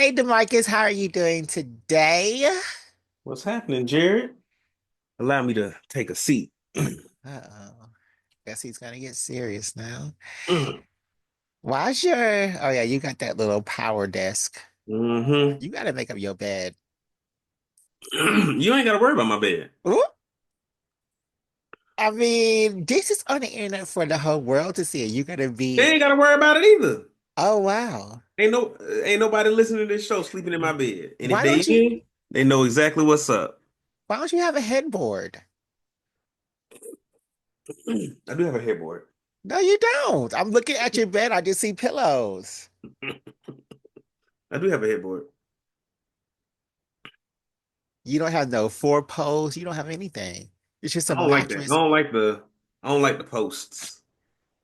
Hey, Demarcus, how are you doing today? What's happening, Jared? Allow me to take a seat. Uh-oh. Guess he's gonna get serious now. Mm-hmm. Why's your, oh yeah, you got that little power desk. You gotta make up your bed. You ain't got to worry about my bed. Ooh, I mean, this is on the internet for the whole world to see. You gotta They be, ain't got to worry about it either. oh wow. Ain't nobody listening to this show sleeping in my bed. And if Why they don't you, in, they know exactly what's up. why don't you have a headboard? I do have a headboard. No, you don't. I'm looking at your bed. I just see pillows. I do have a headboard. You don't have no four posts. You don't have anything. It's just a I don't like that. mattress. I don't like the posts.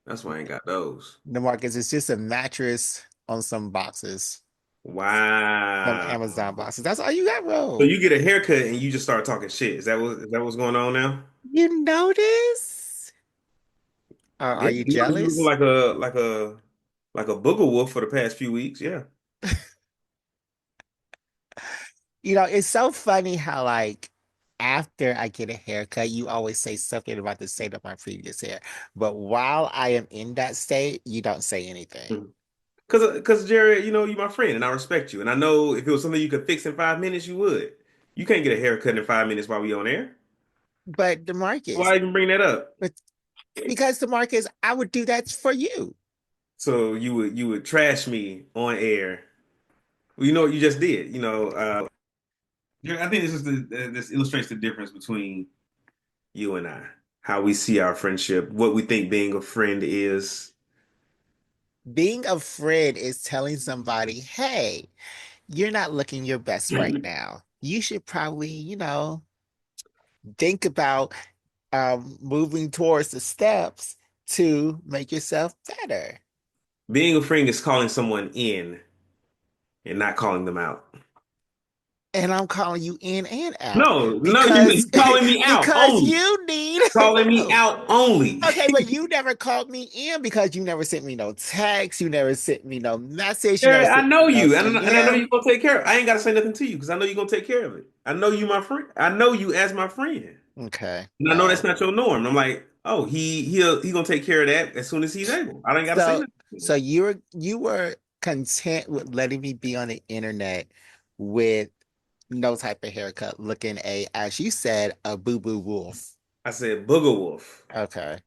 That's why I ain't got those. Demarcus, it's just a mattress on some boxes, some Wow. Amazon boxes. That's all you got, So bro. you get a haircut and you just start talking shit. Is that what's going on now? You notice? Are Yeah, you you know, you looking jealous? like a booger wolf for the past few weeks. Yeah. You know, it's so funny how like after I get a haircut, you always say something about the state of my previous hair. But while I am in that state, you don't say anything. Cause Jared, you know, you my friend and I respect you. And I know if it was something you could fix in 5 minutes, you would. You can't get a haircut in 5 minutes while we on air. But Demarcus, Why even bring that up? but because Demarcus, I would do that for you. So you would trash me on air. Well, you know what you just did. Jared, I think this illustrates the difference between you and I. How we see our friendship, what we think being a friend is. Being a friend is telling somebody, hey, you're not looking your best right now. You should probably, think about moving towards the steps to make yourself better. Being a friend is calling someone in and not calling them out. And I'm calling you in and out No, because you're calling me out because only. you need Calling me no. out only. Okay, but you never called me in because you never sent me no text, you never sent me no message, you never Jared, I sent me know no you, and I know you're DM. gonna take care of it. I ain't gotta say nothing to you because I know you're gonna take care of it. I know you, my friend. I know you as my friend, Okay, and I know that's well, not your norm. I'm like, oh, he gonna take care of that as soon as he's able. I ain't gotta say so nothing to so him. you were content with letting me be on the internet with no type of haircut, looking as you said, a boo-boo wolf. I said booger wolf. Okay.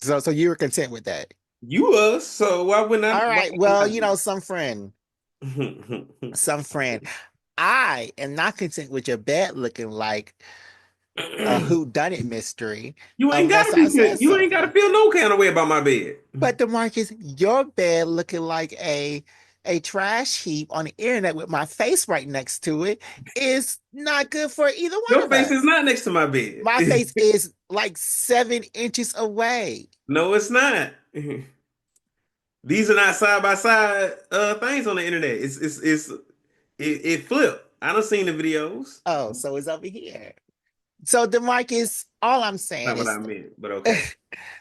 So you were content with that. You was, so why wouldn't All why right. wouldn't Well, I be? some friend. I am not content with your bed looking like a whodunit mystery unless I said You ain't gotta something. feel no kind of way about my bed. But DeMarcus, your bed looking like a trash heap on the internet with my face right next to it is not good for either one Your of face is us. not next to my bed. My face is like 7 inches away. No, it's not. These are not side by side things on the internet. It flipped. I done seen the videos. Oh, so it's over here. So DeMarcus, all I'm saying Not what is I meant, but okay.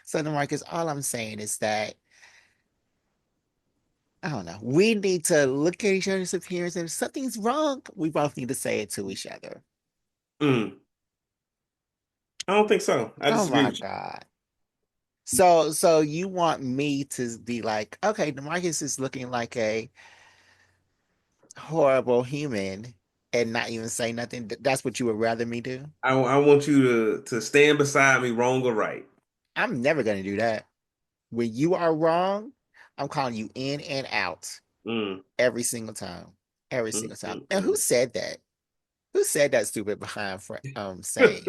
so DeMarcus, all I'm saying is that I don't know. We need to look at each other's appearance, and if something's wrong, we both need to say it to each other. Mm, I don't think so. I Oh disagree my with you. God. So you want me to be like, okay, Demarcus is looking like a horrible human and not even say nothing. That's what you would rather me do? I want you to stand beside me, wrong or right. I'm never gonna do that. When you are wrong, I'm calling you in and out Mm, every single time. Every mm, single time. mm, And who mm. said that? Who said that stupid behind for saying?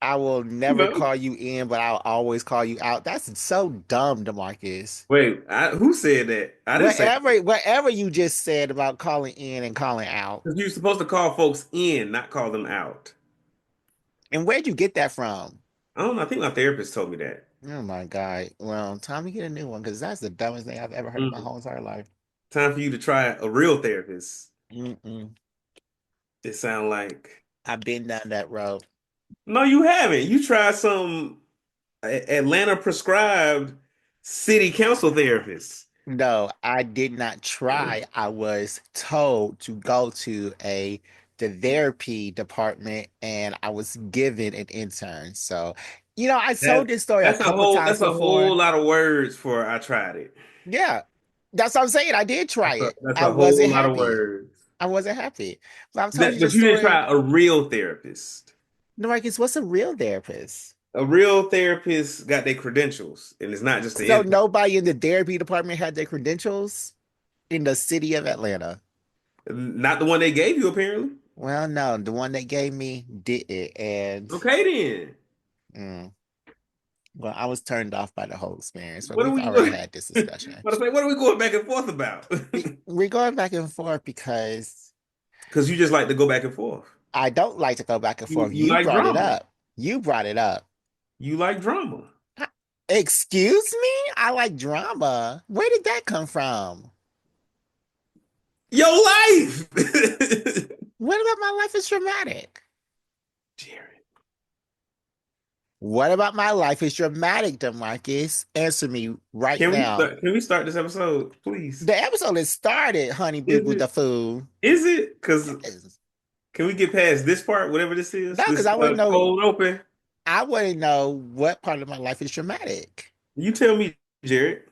I will You never know. call you in, but I'll always call you out. That's so dumb, DeMarcus. Wait, who said that? I didn't say that. Whatever you just said about calling in and calling out. Because you're supposed to call folks in, not call them out. And where'd you get that from? I don't know. I think my therapist told me that. Oh my God. Well, time to get a new one because that's the dumbest thing I've ever heard in my Mm. whole entire life. Time for you to try a real therapist. Mm-mm. It sound like I've been down that road. no, you haven't. You tried some Atlanta prescribed city council therapist. No, I did not try. I was told to go to the therapy department and I was given an intern. So, I told That this story a couple times that's a before. whole lot of words for I tried it. Yeah. That's what I'm saying. I did try it. That's I a whole wasn't lot of happy. words. I wasn't happy. But I've told you But this you didn't story. try a real therapist. No, Marcus, what's a real therapist? A real therapist got their credentials, and it's not just the So intern. nobody in the therapy department had their credentials in the city of Atlanta. Not the one they gave you, apparently. Well, no, the one that gave me did it, and Okay, then. mm, well, I was turned off by the whole experience, but What are we've we already going? had this discussion. What are we going back and forth about? We're going back and forth because Because you just like to go back and forth. I don't like to go back and forth. You You like brought it drama. up. You brought it up. You like drama. I- Excuse me? I like drama. Where did that come from? Your life. What about my life is dramatic? Jared, What about my life is dramatic, DeMarcus? Answer me right now. can we start this episode, please? The episode has started, honey boo Is boo it? the fool. Is it? Because Yes. can we get past this part, whatever this is? No, because This I want to know. cold open. I want to know what part of my life is dramatic. You tell me, Jared.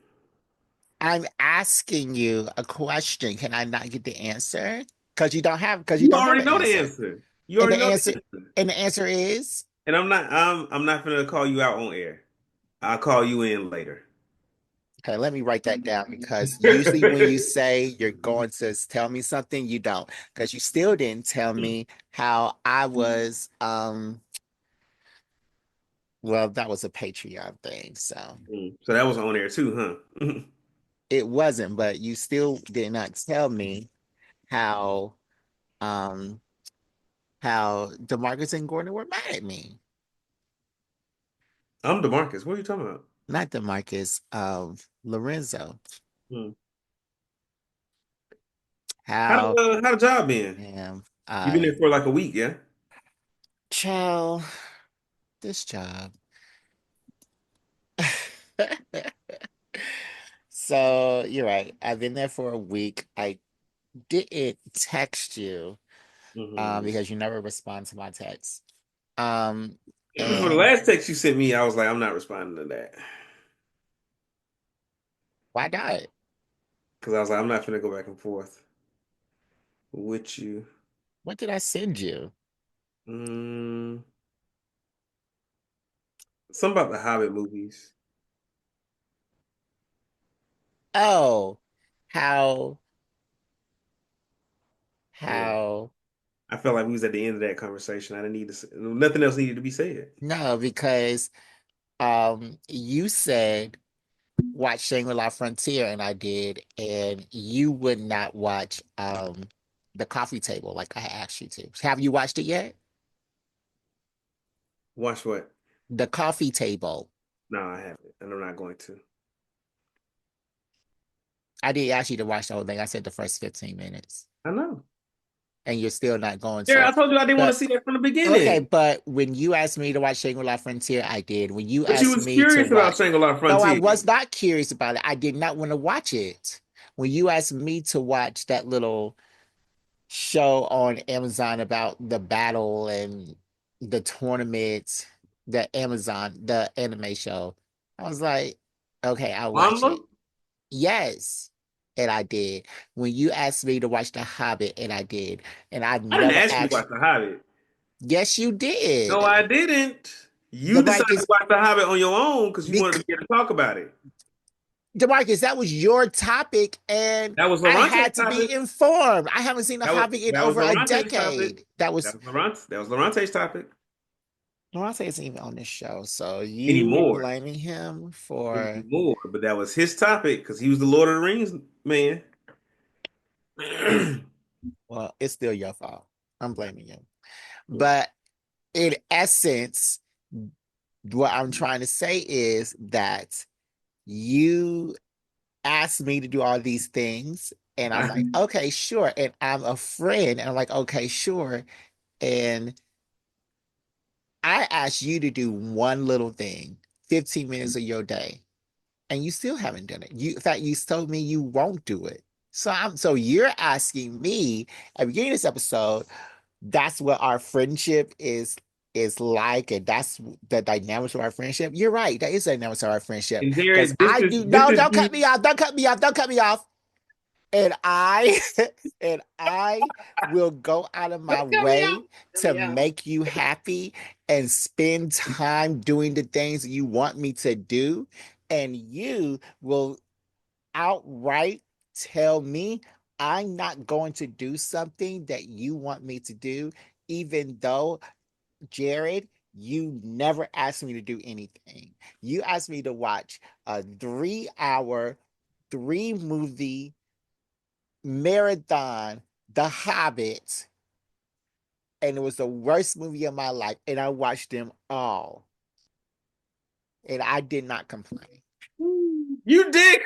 I'm asking you a question. Can I not get the answer? Because you You don't have already an know the answer. answer. You And already the know the answer answer. and the answer is, And I'm not gonna call you out on air. I'll call you in later. okay, let me write that down because usually when you say you're going to tell me something, you don't. Because you still didn't tell me how I was well, that was a Patreon thing, so So that was on air too, huh? it wasn't, but you still did not tell me how um DeMarcus and Gordon were mad at me. I'm DeMarcus. What are you talking about? Not DeMarcus, Lorenzo. Hmm. How How the job been? am You've been there I for like a week, yeah? child this job? So you're right. I've been there for a week. I didn't text you Hmm. because you never respond to my text. Um, For the and last text you sent me, I was like, I'm not responding to that. why not? Because I was like, I'm not gonna go back and forth with you. What did I send you? Mm, something about the Hobbit movies. Oh, how Yeah. how I felt like we was at the end of that conversation. I didn't need to say, nothing else needed to be said. no, because you said watch Shangri-La Frontier and I did, and you would not watch The Coffee Table like I asked you to. Have you watched it yet? Watch what? The Coffee Table. No, I haven't, and I'm not going to. I did ask you to watch the whole thing. I said the first 15 minutes, I know. and you're still not going Yeah, to. I told you I didn't want to But see that from the okay, beginning. but when you asked me to watch Shangri-La Frontier, I did. When you But you asked was me to curious about watch, Shangri-La no, I Frontier. was not curious about it. I did not want to watch it. When you asked me to watch that little show on Amazon about the battle and the tournament, the anime show, I was like, okay, I'll watch Mama, it. Yes. And I did. When you asked me to watch The Hobbit, and I did. And I've I didn't never ask you to asked, watch The Hobbit. yes, you No, I did. didn't. You decided to DeMarcus, watch The Hobbit on your own because you wanted to bec- be able to talk about it. DeMarcus, that was your topic, and That was I Larante's had to be topic. informed. I haven't seen The Hobbit in That was over a Larante's topic. decade. That was, That was Larante's topic. Laurence isn't even on this show, so you Anymore. blaming him for, Anymore. But that was his topic because he was the Lord of the Rings man. well, it's still your fault. I'm blaming you. But in essence, what I'm trying to say is that you asked me to do all these things, and I'm like, okay, sure. And I'm a friend, and I'm like, okay, sure. And I asked you to do one little thing, 15 minutes of your day. and you still haven't done it. In fact, you told me you won't do it. So you're asking me at the beginning of this episode, that's what our friendship is like, and that's the dynamics of our friendship. You're right. That is the dynamics of our friendship. And Because Jared, I do this no, is don't cut you. me off. Don't cut me off. Don't cut me off. And I and I will go out of my Don't cut me out. way Cut to me out. make you happy and spend time doing the things you want me to do. And you will outright tell me I'm not going to do something that you want me to do, even though, Jared, you never asked me to do anything. You asked me to watch a 3 hour, 3 movie marathon, The Hobbit, and it was the worst movie of my life. And I watched them all, and I did not complain. You did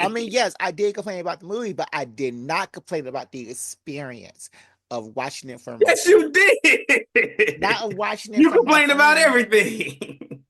I mean, complain. yes, I did complain about the movie, but I did not complain about the experience of watching it for Yes, myself. you did. Not of watching it You for my complained about friend, everything.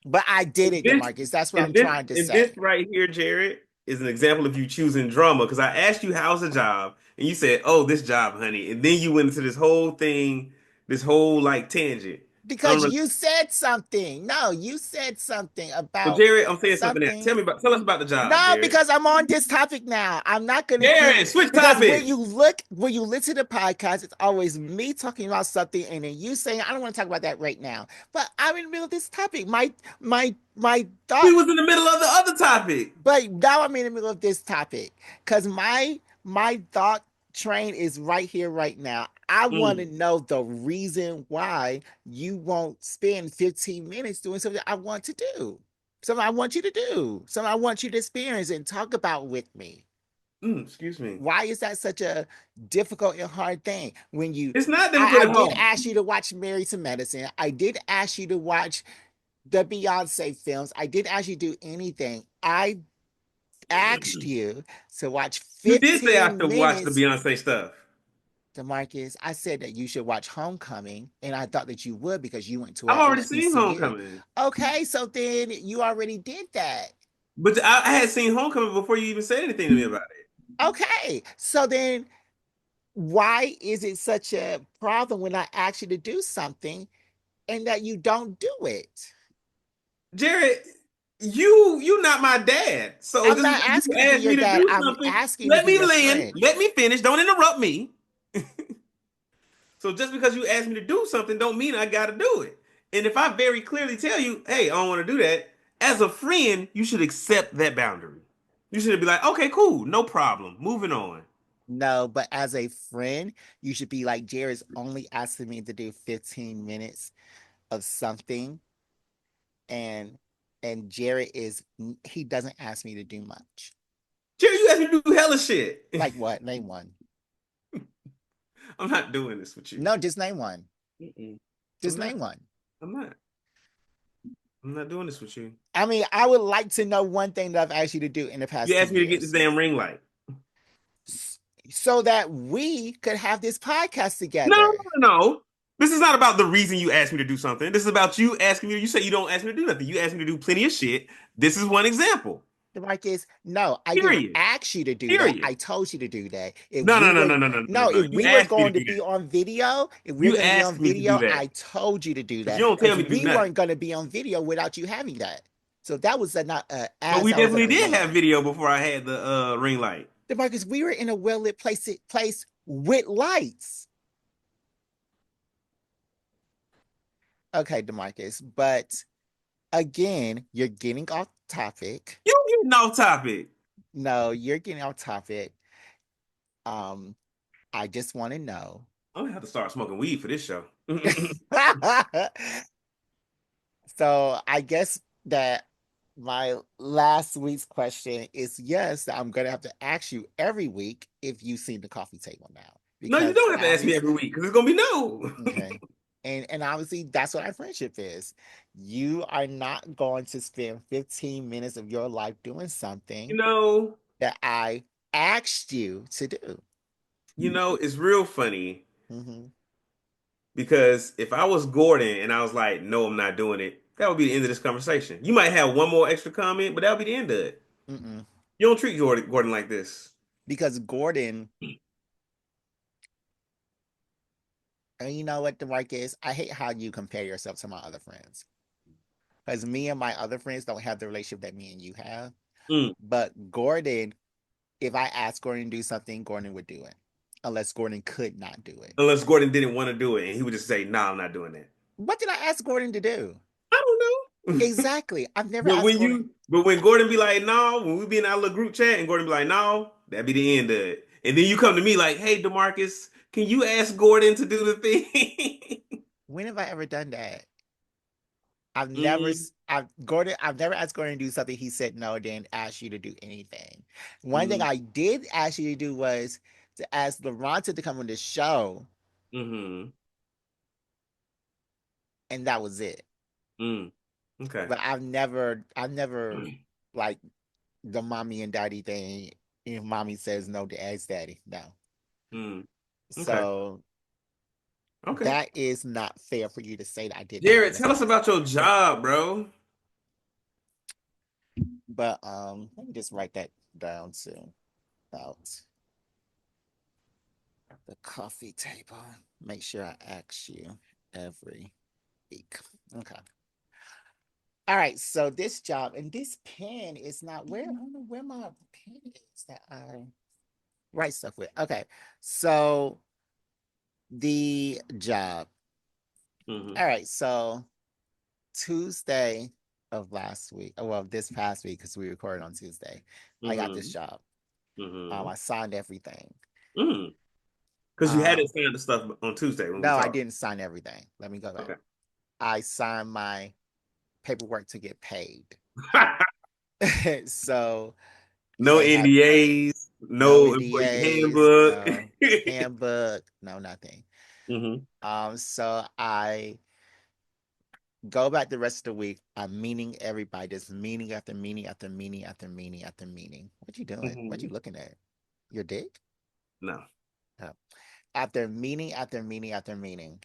but I did it, This Demarcus. That's what and I'm this trying to and this say. right here, Jared, is an example of you choosing drama. Because I asked you how's the job, and you said, "Oh, this job, honey," and then you went into this whole thing, this whole like tangent. Because Unrelated. you said something. No, you said something So, about Jared, I'm saying something else. something. Tell us about the job, No, Jared. because I'm on this topic now. I'm not gonna keep Jared, switch because topics. when you listen to podcasts, it's always me talking about something and then you saying, I don't want to talk about that right now. But I'm in the middle of this topic. My We thought, was in the middle of the other topic. but now I'm in the middle of this topic because my thought train is right here, right now. I want to Mm, know the reason why you won't spend 15 minutes doing something I want to do. Something I want you to do. Something I want you to experience and talk about with me. excuse me. Why is that such a difficult and hard thing? When you It's not I difficult at did home. ask you to watch Married to Medicine. I did ask you to watch the Beyonce films. I did ask you to do anything. I asked you to watch You did say I 15 should watch the minutes. Beyonce stuff. DeMarcus, I said that you should watch Homecoming, and I thought that you would because you went to I've a already seen HBCU. Homecoming, Okay, so then you already did that. but I had seen Homecoming before you even said anything to me about it. Okay, so then why is it such a problem when I ask you to do something and that you don't do it? Jared, you not my dad. So I'm just not because you asking to be asked your me to dad. do I'm something, asking to let be me your land. friend. Let me finish. Don't interrupt me. So just because you asked me to do something, don't mean I got to do it. And if I very clearly tell you, hey, I don't want to do that, as a friend, you should accept that boundary. You should be like, okay, cool, no problem, moving on. No, but as a friend, you should be like, Jared's only asking me to do 15 minutes of something, and Jared is he doesn't ask me to do much. Jerry, you asked me to do hella shit. Like what? Name one. I'm not doing this with you. No, just name one. Mm-mm. I'm Just not. name one. I'm not. I'm not doing this with you. I mean, I would like to know one thing that I've asked you to do in the You past two asked me to get this years damn ring light. so that we could have this podcast No, no, together. no, no. This is not about the reason you asked me to do something. This is about you asking me. You say you don't ask me to do nothing. You asked me to do plenty of shit. This is one example. Marcus, no, I didn't Period. ask you to do that. Period. I told you to do that. If No, we no, no, were no, no, no, no, no, no. if You we were asked me to going to do be that. on video, if we were You going to be on asked me to do video, that. I told you to do But you that don't tell because me to do we nothing. weren't going to be on video without you having that. So that was a not But as we I was a definitely did have plan. video before I had the ring light. Demarcus, we were in a well lit place with lights. Okay, Demarcus, but again, you're getting off topic. You getting off topic. No, you're getting off topic. Um, I just want to know. I'm gonna have to start smoking weed for this show. So I guess that my last week's question is yes, I'm gonna have to ask you every week if you've seen the coffee table now. No, you Because don't have to ask me obviously, every week because it's gonna be no. okay. And obviously that's what our friendship is. You are not going to spend 15 minutes of your life doing You something know, that I asked you to do. it's real funny Hmm. because if I was Gordon and I was like, no, I'm not doing it, That would be the end of this conversation. You might have one more extra comment, but that would be the end of it. Mm-mm. You don't treat Gordon like this. Because Gordon, and you know what the mark is? I hate how you compare yourself to my other friends. Because me and my other friends don't have the relationship that me and you have. Mm. But Gordon, if I asked Gordon to do something, Gordon would do it. Unless Gordon could not do it. Unless Gordon didn't want to do it, and he would just say, "Nah, I'm not doing that." What did I ask Gordon to do? I don't know. Exactly. I've never asked Gordon. But when Gordon be like, "No," when we be in our little group chat, and Gordon be like, "No," that'd be the end of it. And then you come to me like, "Hey, Demarcus, can you ask Gordon to do the thing?" When have I ever done that? I've never, Mm, Gordon, I've never asked Gordon to do something. He said no, didn't ask you to do anything. One thing mm, I did ask you to do was to ask LaRonta to come on the show, mm, and that was it. mm. Okay. But I've never like the mommy and daddy thing. If mommy says no to ask daddy, no. Mm. Okay. So Okay. that is not fair for you to say that I did not do Jared, that. tell us about your job, bro. But let me just write that down too. About the coffee table. Make sure I ask you every week. Okay. All right. So this job and this pen is not where I don't know where my pen is that I write stuff with. Okay. So the job. Mm-hmm. All right. So Tuesday of last week, well, this past week, because we recorded on Tuesday, I got this Mm-hmm. job. Mm-hmm. I signed everything. Mm. Because you hadn't Um, signed the stuff on Tuesday when we no, I talked. didn't sign everything. Let me go back. Okay. I signed my paperwork to get paid. So No they have NDAs, no no employee NDAs, handbook. no handbook, no nothing. Hmm. So I go back the rest of the week. I'm meeting everybody. Just meeting after meeting after meeting after meeting after meeting. What you doing? What Hmm. you looking at? Your dick? No. Oh. After meeting after meeting after meeting.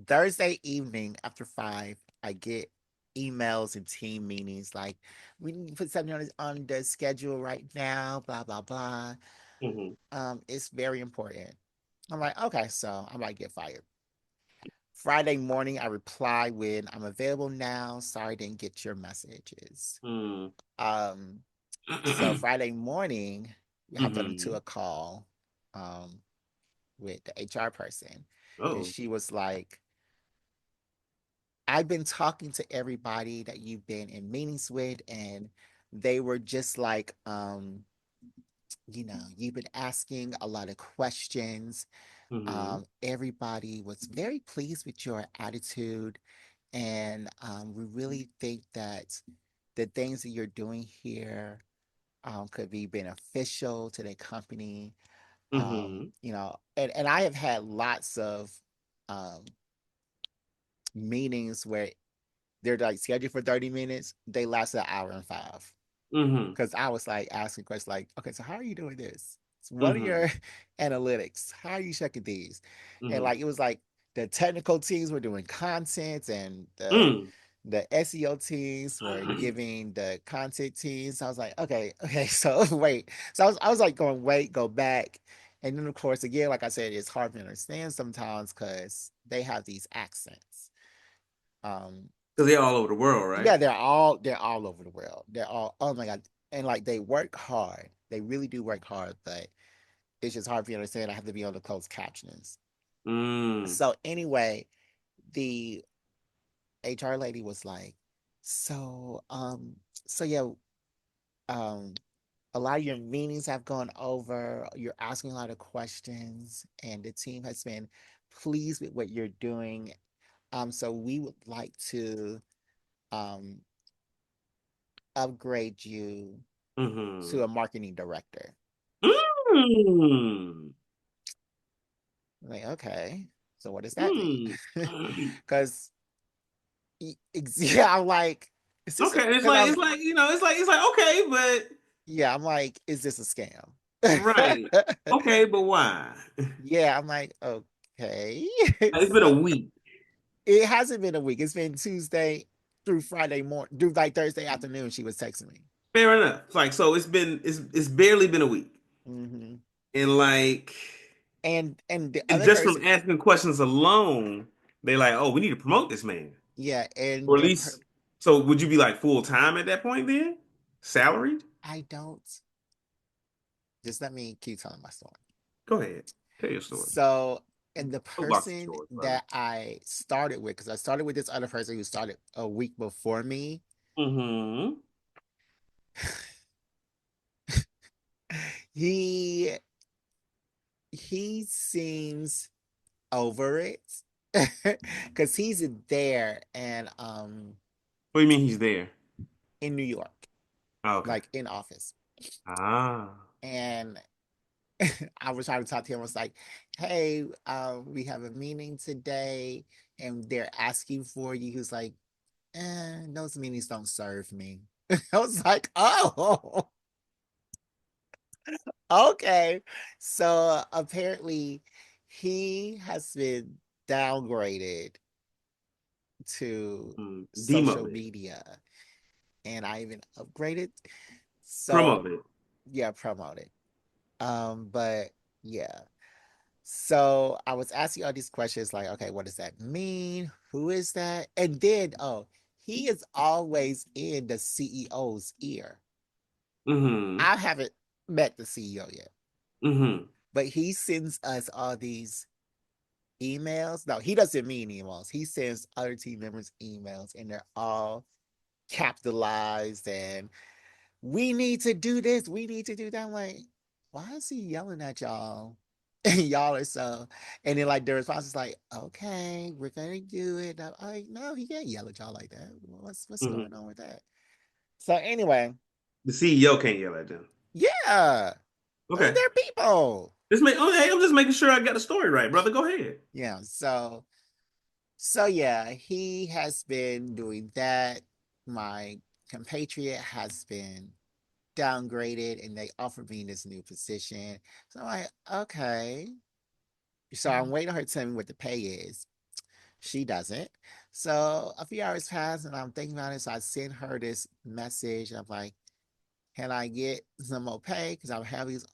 Thursday evening after 5, I get emails and team meetings like, we need to put something on the schedule right now, blah, blah, blah. Hmm. It's very important. I'm like, okay, so I might get fired. Friday morning, I reply with, I'm available now. Sorry, I didn't get your messages. Mm. Um, so Friday morning, we hopped on into Hmm. a call um, with the HR person, and Oh. she was like, I've been talking to everybody that you've been in meetings with, and they were just like, you've been asking a lot of questions. Hmm. Everybody was very pleased with your attitude, and we really think that the things that you're doing here could be beneficial to the company. Hmm. And I have had lots of um, meetings where they're like scheduled for 30 minutes, they last an hour and five. Hmm. Because I was like asking questions like, okay, so how are you doing this? So what are Hmm. your analytics? How are you checking these? And Hmm. like it was like the technical teams were doing content and Mm. the SEO teams were giving the content teams. I was like, okay, so wait. So I was like going, wait, go back. And then of course, again, like I said, it's hard to understand sometimes because they have these accents. Um, Because they're all over the world, right? yeah, they're all over the world. They're all, oh my God. And like they work hard. They really do work hard, but it's just hard for you to understand. I have to be able to close captions. Mm. So anyway, the HR lady was like, so yeah, um a lot of your meetings have gone over. You're asking a lot of questions, and the team has been pleased with what you're doing. So we would like to um upgrade you to Hmm. a marketing director. Mm. I'm like, okay, so what does that mean? Mm. Because yeah, I'm like, is this Okay, because I was it's like okay, but yeah, I'm like, is this a scam? right. Okay, but why? Yeah, I'm like, okay. It's been a So week. It hasn't been a week. It's been Tuesday through Friday morning, through like Thursday afternoon. She was texting me. Fair enough. It's like so it's barely been a week. Hmm. And like And the and other just from person, asking questions alone, they like, oh, we need to promote this man. yeah, Or at least so would you be like full time at that point then? Salaried? I don't. Just let me keep telling my story. Go ahead. Tell your story. So, and the Soapbox is person yours, brother. that I started with, because I started with this other person who started a week before me, Mm-hmm. he he seems over it because he's there and What do you mean he's there? in New York, Oh, okay. like in office. Ah. And I was trying to talk to him. I was like, "Hey, we have a meeting today, and they're asking for you." He was like, those meetings don't serve me." I was like, "Oh, okay." So apparently, he has been downgraded to social Demoted. media, and I even upgraded. So Promoted. yeah, promoted. But yeah. So I was asking all these questions like, okay, what does that mean? Who is that? And then, oh, he is always in the CEO's ear. Mm-hmm. I haven't met the CEO yet, Mm-hmm. but he sends us all these emails. No, he doesn't mean emails. He sends other team members emails, and they're all capitalized and we need to do this, we need to do that. I'm like, why is he yelling at y'all? And y'all are so, and then like the response is like, okay, we're gonna do it. I'm like, no, he can't yell at y'all like that. What's Mm-hmm. going on with that? So anyway, The CEO can't yell at them. yeah, Okay. they're people. Hey, I'm just making sure I got the story right, brother. Go ahead. Yeah, so yeah, he has been doing that. My compatriot has been downgraded and they offered me this new position. So I'm like, okay. So I'm waiting on her to tell me what the pay is. She doesn't. So a few hours pass and I'm thinking about it. So I send her this message. I'm like, can I get some more pay? Because I'm having these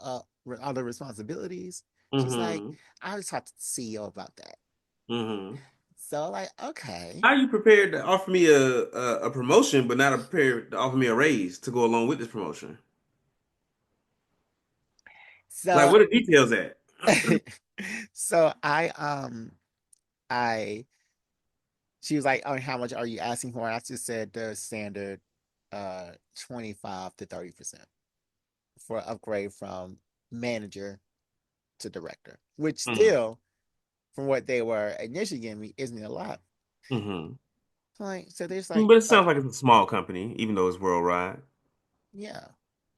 other responsibilities. She's like, Mm-hmm. I just talked to the CEO about that. Mm-hmm. So like, okay. How are you prepared to offer me a promotion, but not prepared to offer me a raise to go along with this promotion? Like, So what are details at? so I she was like, "Oh, how much are you asking for?" And I just said the standard 25 to 30% for upgrade from manager to director, which Mm-hmm. still, from what they were initially giving me, isn't a lot. Mm-hmm. So like, so there's like, But it sounds like it's a small company, even though it's worldwide. yeah,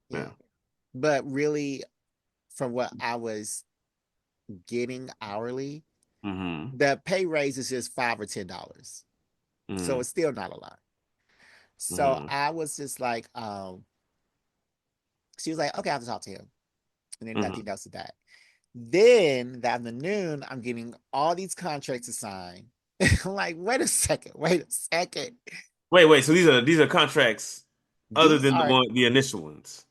yeah. Yeah. But really, from what I was getting hourly, Mm-hmm. the pay raise is just $5 or $10, so Mm-hmm. it's still not a lot. So Mm-hmm. I was just like, she was like, okay, I have to talk to him. And then Mm-hmm. nothing else to that. Then that afternoon, I'm getting all these contracts to sign. I'm like, wait a second. Wait. So these are contracts other These than are, the initial ones.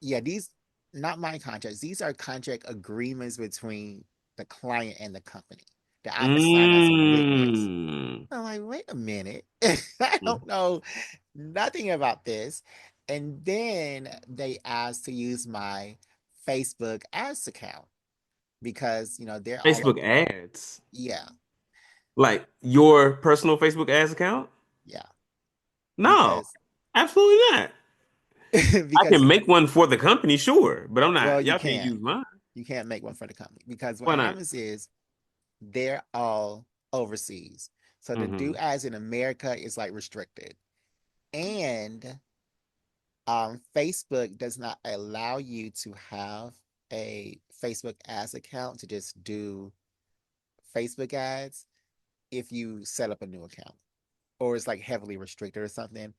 yeah, these not my contracts. These are contract agreements between the client and the company that I have to sign as a witness. Mm. I'm like, wait a minute. I don't know nothing about this. And then they asked to use my Facebook ads account because, they're all Facebook over. ads. Yeah, Like your personal Facebook ads account? yeah. No, Because absolutely not. I because can make one for the company, sure, but I'm well, not. you Y'all can't can't. use mine. You can't make one for the company because what Why not? happens is they're all overseas. So to do Mm-hmm. ads in America is like restricted. And Facebook does not allow you to have a Facebook ads account to just do Facebook ads if you set up a new account or it's like heavily restricted or something.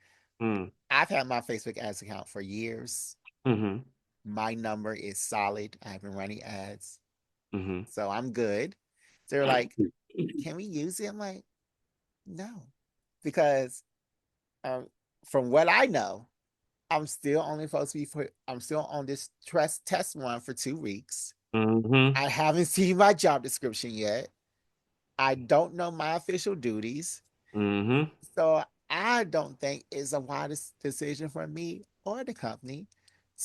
I've had my Facebook ads account for years. Mm-hmm. My number is solid. I've been running ads, Mm-hmm. so I'm good. So they're like, "Can we use it?" I'm like, No, because um, from what I know, I'm still only supposed to be for. I'm still on this test one for 2 weeks. Mm-hmm. I haven't seen my job description yet. I don't know my official duties, Mm-hmm. so I don't think it's a wise decision for me or the company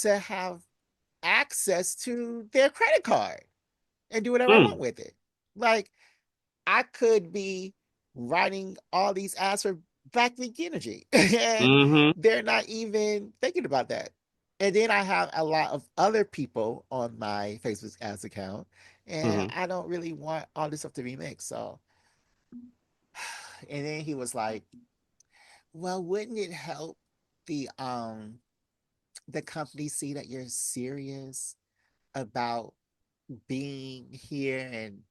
to have access to their credit card and do whatever I want Mm. with it. Like I could be writing all these ads for Black Geek Energy, and Mm-hmm. they're not even thinking about that. And then I have a lot of other people on my Facebook ads account, and Mm-hmm. I don't really want all this stuff to be mixed. So, and then he was like, "Well, wouldn't it help the company see that you're serious about being here and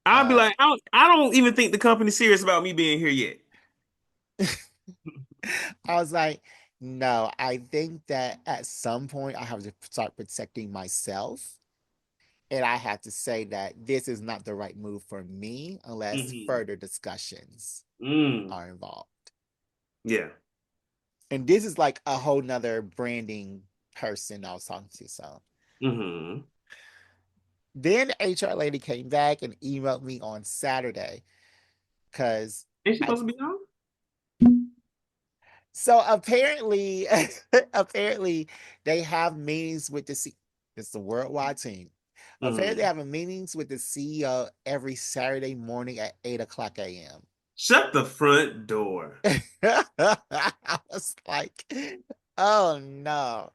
I'll be uh like, I don't even think the company's serious about me being here yet. I was like, no, I think that at some point I have to start protecting myself. And I have to say that this is not the right move for me unless Mm-hmm. further discussions Mm. are involved. Yeah. And this is like a whole nother branding person I was talking to. So Mm-hmm. then the HR lady came back and emailed me on Saturday because Ain't she I supposed to be on? so apparently apparently they have meetings with the it's the worldwide team. Apparently they Mm. have a meetings with the CEO every Saturday morning at 8 o'clock a.m. Shut the front door. I was like, oh no.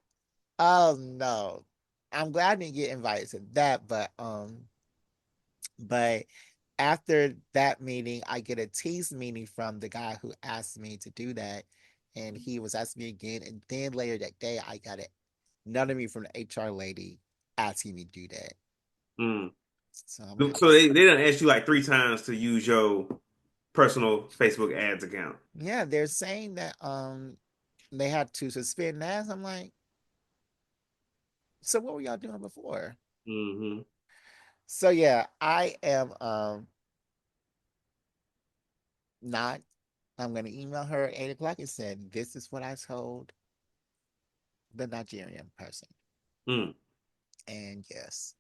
Oh no. I'm glad I didn't get invited to that, but after that meeting, I get a tease meeting from the guy who asked me to do that. And he was asking me again. And then later that day, I got another me from the HR lady asking me to do that. Mm. So I'm gonna have to, So they done asked you like 3 times to use your personal Facebook ads account. yeah, they're saying that they had to suspend that. I'm like, so what were y'all doing before? Mm-hmm. So yeah, I am not. I'm gonna email her at 8 o'clock and said this is what I told the Nigerian person. Mm. And yes,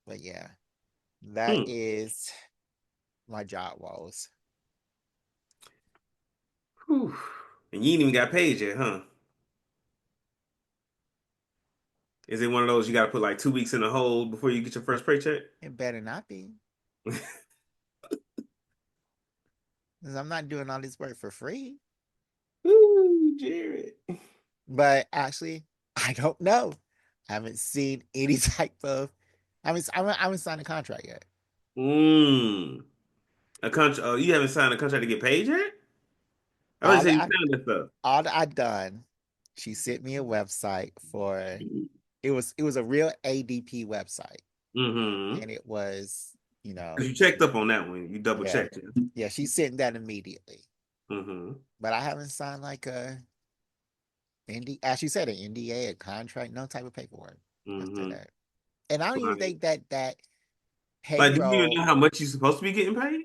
but yeah, that Mm. is my job woes. Whew. And you ain't even got paid yet, huh? Is it one of those you got to put like 2 weeks in the hole before you get your first paycheck? It better not be, because I'm not doing all this work for free. Ooh, Jared. But actually, I don't know. I haven't seen any type of. I haven't signed a contract yet. Mm. A contract? Oh, you haven't signed a contract to get paid yet? I already All said that you I, signed that stuff. all that I done. She sent me a website for. It was a real ADP website, Mm-hmm. and it was you know Because you checked up on that one. You double yeah checked it. yeah she sent that immediately. Mm-hmm. But I haven't signed like a as you said, an NDA, a contract, no type of paperwork after Mm-hmm. that. And I don't even Like, think that like, do you even payroll, know how much you're supposed to be getting paid?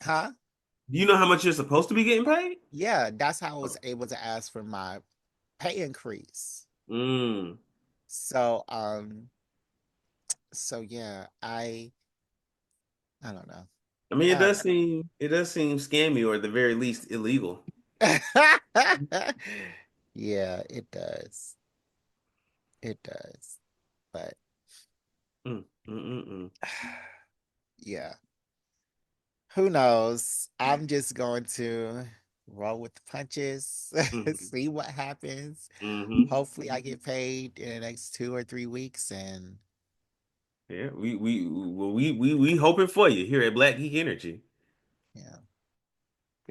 huh? Do you know how much you're supposed to be getting paid? Yeah, that's how I was able to ask for my pay increase. Mm. So so yeah, I don't know. I mean, I don't know. it does seem scammy or at the very least illegal. Yeah, it does. It does. But Mm. Mm-mm-mm. yeah, who knows? I'm just going to roll with the punches, Mm-hmm. see what happens. Mm-hmm. Hopefully, I get paid in the next 2 or 3 weeks, and Yeah, we hoping for you here at Black Geek Energy. yeah,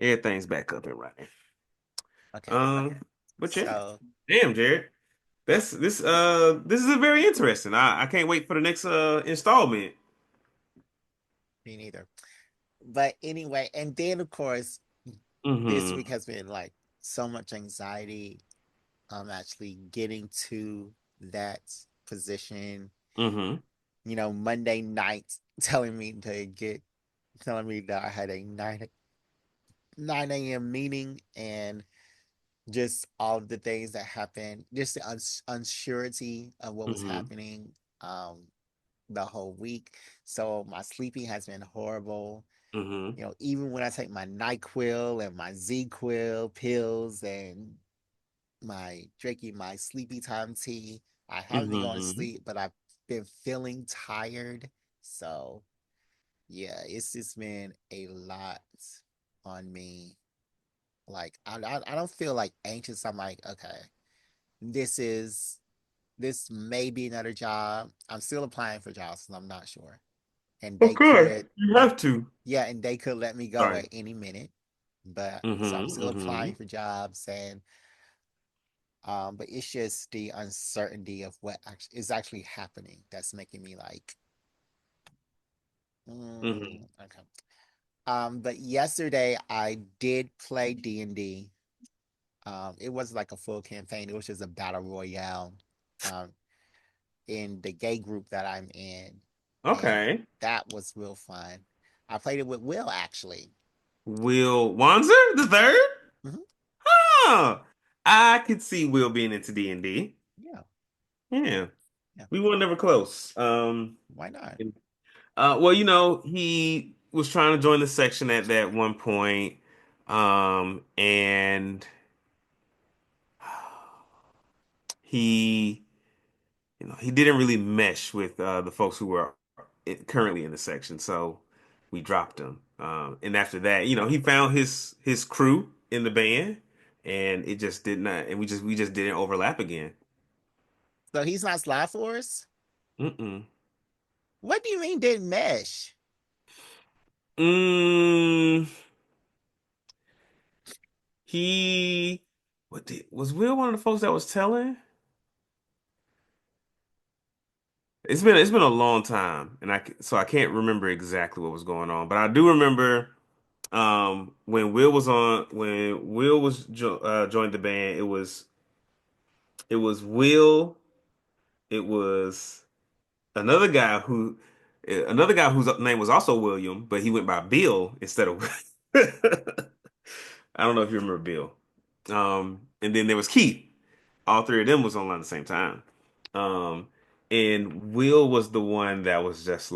Everything's back up and running. okay. Um, but yeah, So damn, Jared, this is a very interesting. I can't wait for the next installment. me neither. But anyway, and then of course, this Mm-hmm. week has been like so much anxiety. Actually getting to that position. Mm-hmm. Monday night telling me to get telling me that I had a 9 a.m. meeting and just all of the things that happened, just the unsurety of what was Mm-hmm. happening the whole week. So my sleeping has been horrible. Mm-hmm. Even when I take my NyQuil and my Z-Quil pills and my drinking my sleepy time tea, I haven't been going to Mm-hmm. sleep, but I've been feeling tired. So yeah, it's just been a lot on me. Like I don't feel like anxious. I'm like, okay, this is this may be another job. I'm still applying for jobs, and I'm not sure. And Of they course, could, you and have to. yeah, and they could let me go Sorry. at any minute. But so I'm Mm-hmm. still Mm-hmm. applying for jobs, and but it's just the uncertainty of what is actually happening that's making me like, Mm-hmm. okay. But yesterday I did play D&D. It was like a full campaign. It was just a battle royale. Um, in the gay group that I'm in, and Okay. that was real fun. I played it with Will actually. Will Wanzer the third? Hmm. Huh. I could see Will being into D&D. Yeah, Yeah. yeah. We were never close. Why not? Well, he was trying to join the section at that one point, and he, he didn't really mesh with the folks who were currently in the section, so we dropped him. And after that, he found his crew in the band, and it just did not, and we just didn't overlap again. So he's not Slide Force. Mm-mm. What do you mean didn't mesh? Mm, he, was Will one of the folks that was telling? It's been a long time, and so I can't remember exactly what was going on, but I do remember when Will was joined the band. It was Will. It was another guy another guy whose name was also William, but he went by Bill instead of. I don't know if you remember Bill. And then there was Keith. All three of them was online at the same time. Um, and Will was the one that was just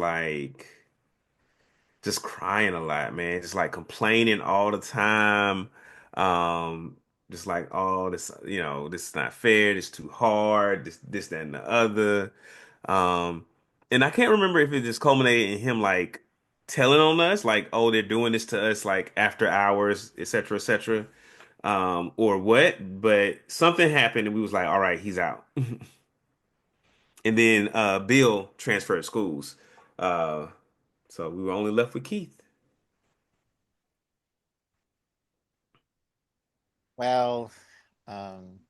crying a lot, man. Just like complaining all the time. Um, just like, oh, this is not fair. This is too hard. This, that, and the other. Um, and I can't remember if it just culminated in him like telling on us, like, oh, they're doing this to us like after hours, et cetera, or what. But something happened, and we was like, all right, he's out. And then Bill transferred schools. Uh, so we were only left with Keith. Well, um,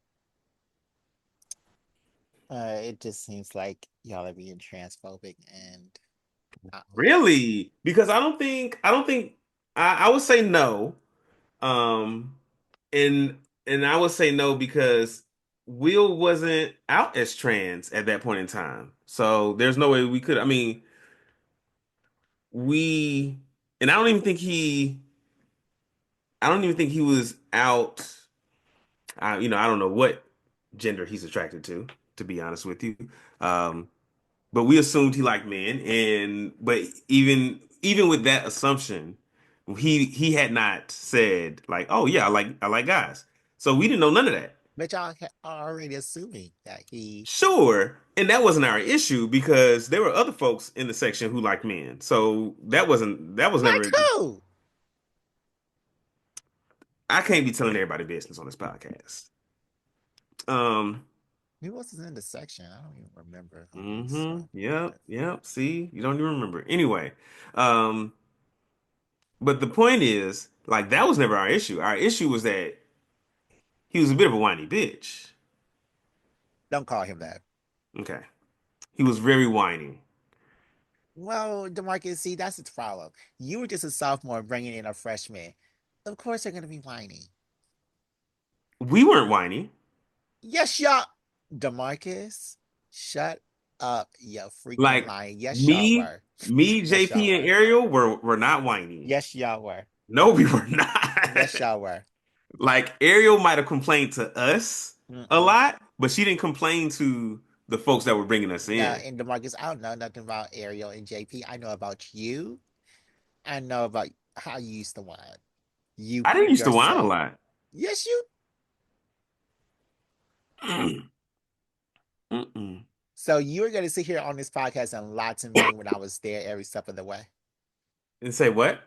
it just seems like y'all are being transphobic, and Really? Because I don't think I would say no. Um and I would say no because Will wasn't out as trans at that point in time. So there's no way we could, I mean, we and I don't even think he was out. I don't know what gender he's attracted to be honest with you. Um But we assumed he liked men, but even with that assumption, he had not said like, "Oh yeah, I like guys." So we didn't know none of that. but y'all are already assuming that he Sure, and that wasn't our issue because there were other folks in the section who liked men. So that was like never. who? I can't be telling everybody business on this podcast. Um. Who else is in the section? I don't even remember who is. Yep. Yep. See, you don't even remember. Anyway. Um. But the point is, like, that was never our issue. Our issue was that he was a bit of a whiny bitch. Don't call him that. Okay. He was very whiny. Well, Demarcus, see, that's its problem. You were just a sophomore bringing in a freshman. Of course, they're going to be whiny. We weren't whiny. Yes, y'all. Demarcus, shut up your freaking Like line. Yes, y'all me, were. me, Yes, y'all JP, and were. Ariel were not whiny. Yes, y'all were. No, we were not. Yes, y'all were. Like Ariel might have complained to us a Mm-mm. lot, but she didn't complain to the folks that were bringing us No, in. and Demarcus, I don't know nothing about Ariel and JP. I know about you. I know about how you used to whine. You I didn't used to whine a yourself. lot. Yes, you. Mm-mm. So you were going to sit here on this podcast and lie to me when I was there every step of the way. And say what?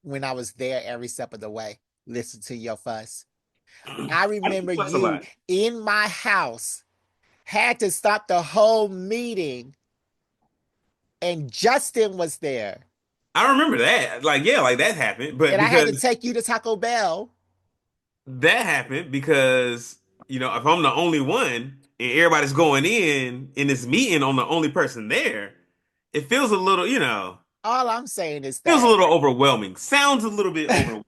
When I was there every step of the way, listen to your fuss. I I didn't remember fuss a you lot. in my house had to stop the whole meeting, and Justin was there, I remember that. Like, yeah, like that happened. But and I had to because take you to Taco Bell. that happened because, if I'm the only one and everybody's going in this meeting, I'm the only person there, it feels a little, All I'm saying is feels a that, little overwhelming. Sounds a little bit overwhelming.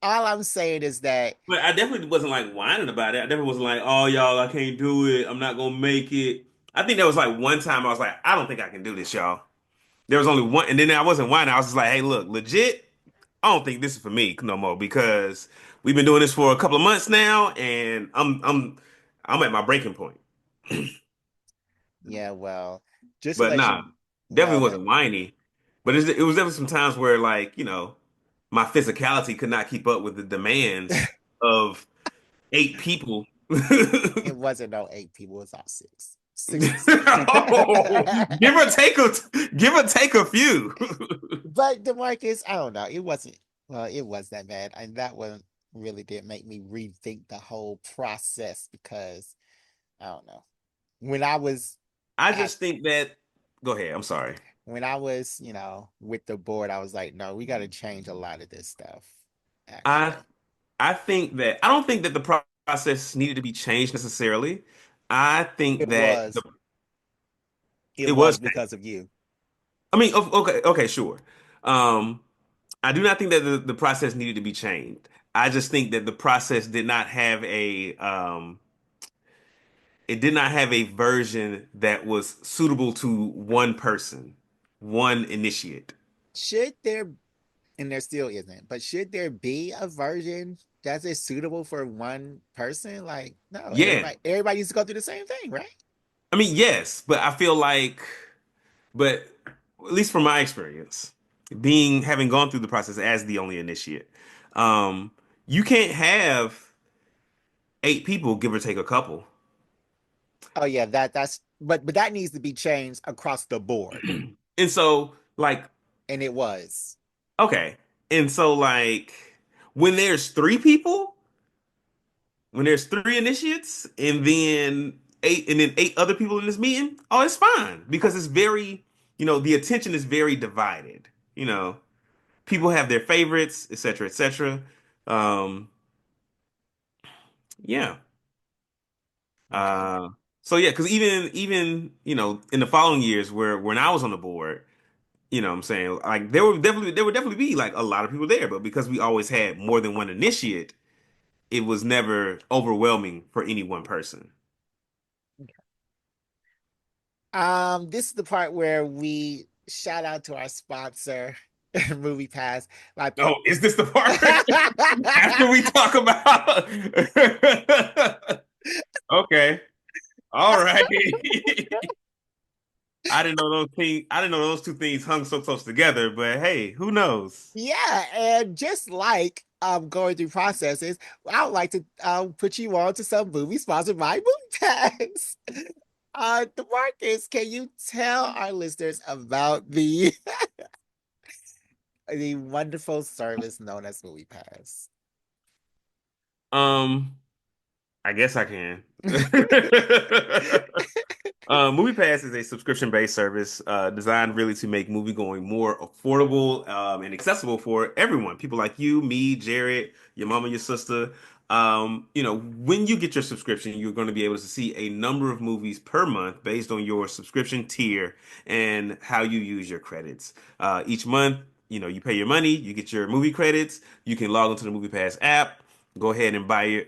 all I'm saying is that, But I definitely wasn't like whining about it. I definitely wasn't like, oh, y'all, I can't do it. I'm not gonna make it. I think there was like one time I was like, I don't think I can do this, y'all. There was only one, and then I wasn't whining. I was just like, hey, look, legit, I don't think this is for me no more because we've been doing this for a couple of months now, and I'm at my breaking point. yeah, well, just to But let nah, you, definitely well, wasn't whiny. But it was definitely some times where like, my physicality could not keep up with the demands of 8 people. it wasn't no 8 people, it was all six. Six was Oh, give or take a few. But Demarcus, I don't know. It wasn't, well, it was that bad. And that one really did make me rethink the whole process because I don't know. When I was I at just think that go ahead, I'm sorry. when I was, with the board, I was like, no, we got to change a lot of this stuff, I actually. I think that I don't think that the process needed to be changed necessarily. I think It that was. it It was was changed. because of you. I mean, okay, okay, sure. Um, I do not think that the process needed to be changed. I just think that the process did not have it did not have a version that was suitable to one person, one initiate. Should there, and there still isn't, but should there be a version that is suitable for one person? Like, no, Yeah. everybody used to go through the same thing, right? I mean, yes, but I feel like, but at least from my experience, having gone through the process as the only initiate, um, you can't have 8 people, give or take a couple. Oh yeah, that's but that needs to be changed across the board. And so, like, And it was. okay. And so, like, when there's 3 people, when there's 3 initiates, and then 8 other people in this meeting, oh, it's fine because it's very, the attention is very divided. You know, people have their favorites, etc., etc. Um, yeah. Okay. Uh, so yeah, because even in the following years where when I was on the board, what I'm saying, like there would definitely be like a lot of people there, but because we always had more than one initiate, it was never overwhelming for any one person. This is the part where we shout out to our sponsor, Movie Pass. Like Oh, is this the part after we talk about? Okay, all right. I didn't know those things. I didn't know those two things hung so close together. But hey, who knows? yeah, and just like going through processes, I would like to put you on to some movie sponsored by Movie Pass. DeMarcus, can you tell our listeners about the wonderful service known as Movie Pass? Um, I guess I can. MoviePass is a subscription-based service designed really to make movie going more affordable and accessible for everyone. People like you, me, Jared, your mama, your sister. When you get your subscription, you're going to be able to see a number of movies per month based on your subscription tier and how you use your credits. Each month, you pay your money, you get your movie credits. You can log into the MoviePass app, go ahead and buy your,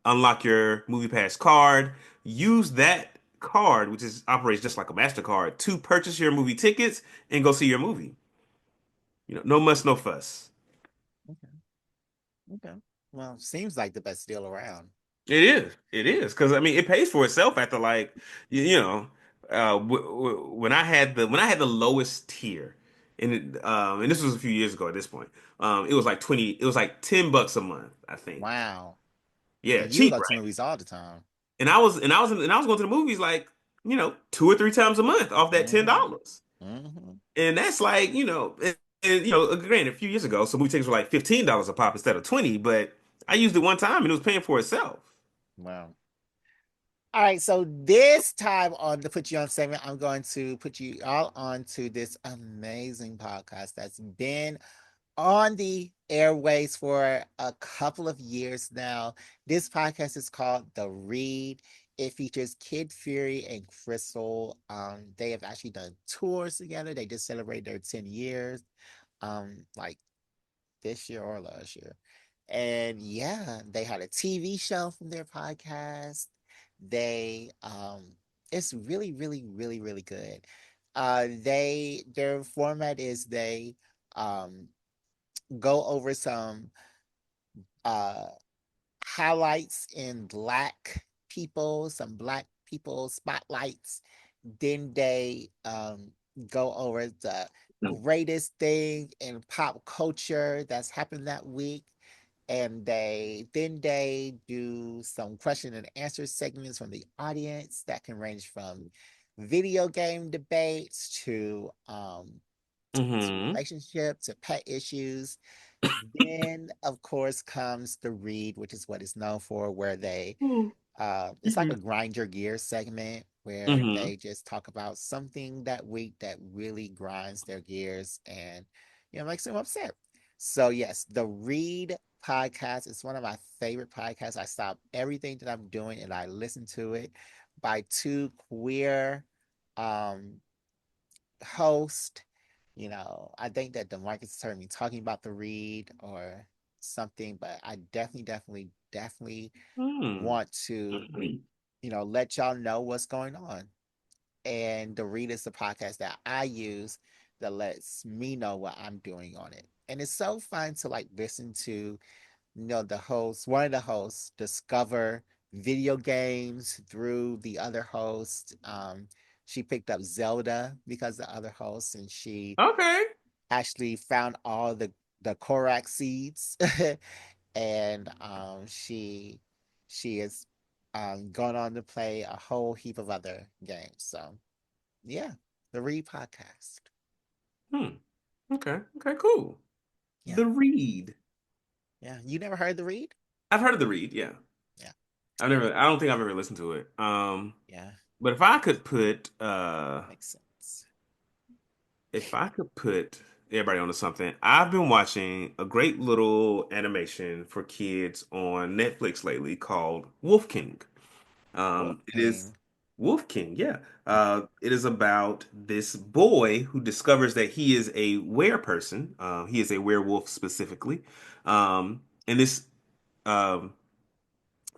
unlock your MoviePass card, use that card, which is operates just like a MasterCard, to purchase your movie tickets and go see your movie. No muss, no fuss. Okay. Okay. Well, seems like the best deal around. It is. It is because I mean it pays for itself after like you know when I had the lowest tier and this was a few years ago at this point. It was like $10 a month, I think. Wow. Yeah, And you cheap, go to right? movies all the time. And I was going to the movies like, 2 or 3 times a month off that Mm-hmm. $10. Mm-hmm. And that's like, granted, a few years ago, some movie tickets were like $15 a pop instead of 20, but I used it one time and it was paying for itself. Wow. All right, so this time on the Put You On segment, I'm going to put you all on to this amazing podcast that's been on the airways for a couple of years now. This podcast is called The Read. It features Kid Fury and Crystal. They have actually done tours together. They just celebrated their 10 years, like this year or last year. And yeah, they had a TV show from their podcast. They it's really, really, really, really good. Their format is they um go over some uh highlights in some black people spotlights. Then they go over the greatest thing in pop culture that's happened that week. And they do some question and answer segments from the audience that can range from video game debates to Mm-hmm. relationship to pet issues. Then, of course, comes the read, which is what it's known for, where it's like a grind your gears segment where Mm-hmm. they just talk about something that week that really grinds their gears and, makes them upset. So, yes, the read podcast is one of my favorite podcasts. I stop everything that I'm doing and I listen to it by two queer um, hosts. I think that the market's heard me talking about the read or something, but I definitely want to, let y'all know what's going on. And the read is the podcast that I use that lets me know what I'm doing on it. And it's so fun to like listen to, one of the hosts discover video games through the other host. She picked up Zelda because the other host, and she Okay. actually found all the Korak seeds, and she has gone on to play a whole heap of other games. So yeah, the Read podcast. Hmm. Okay. Okay, cool. Yeah, The Read. yeah. You never heard the Read? I've heard of The Read, yeah. Yeah, I don't think I've ever listened to it. yeah. But Makes sense. if I could put everybody onto something, I've been watching a great little animation for kids on Netflix lately called Wolf King. Wolf It is King. Wolf King, yeah. It is about this boy who discovers that he is a were person. He is a werewolf specifically. And this um,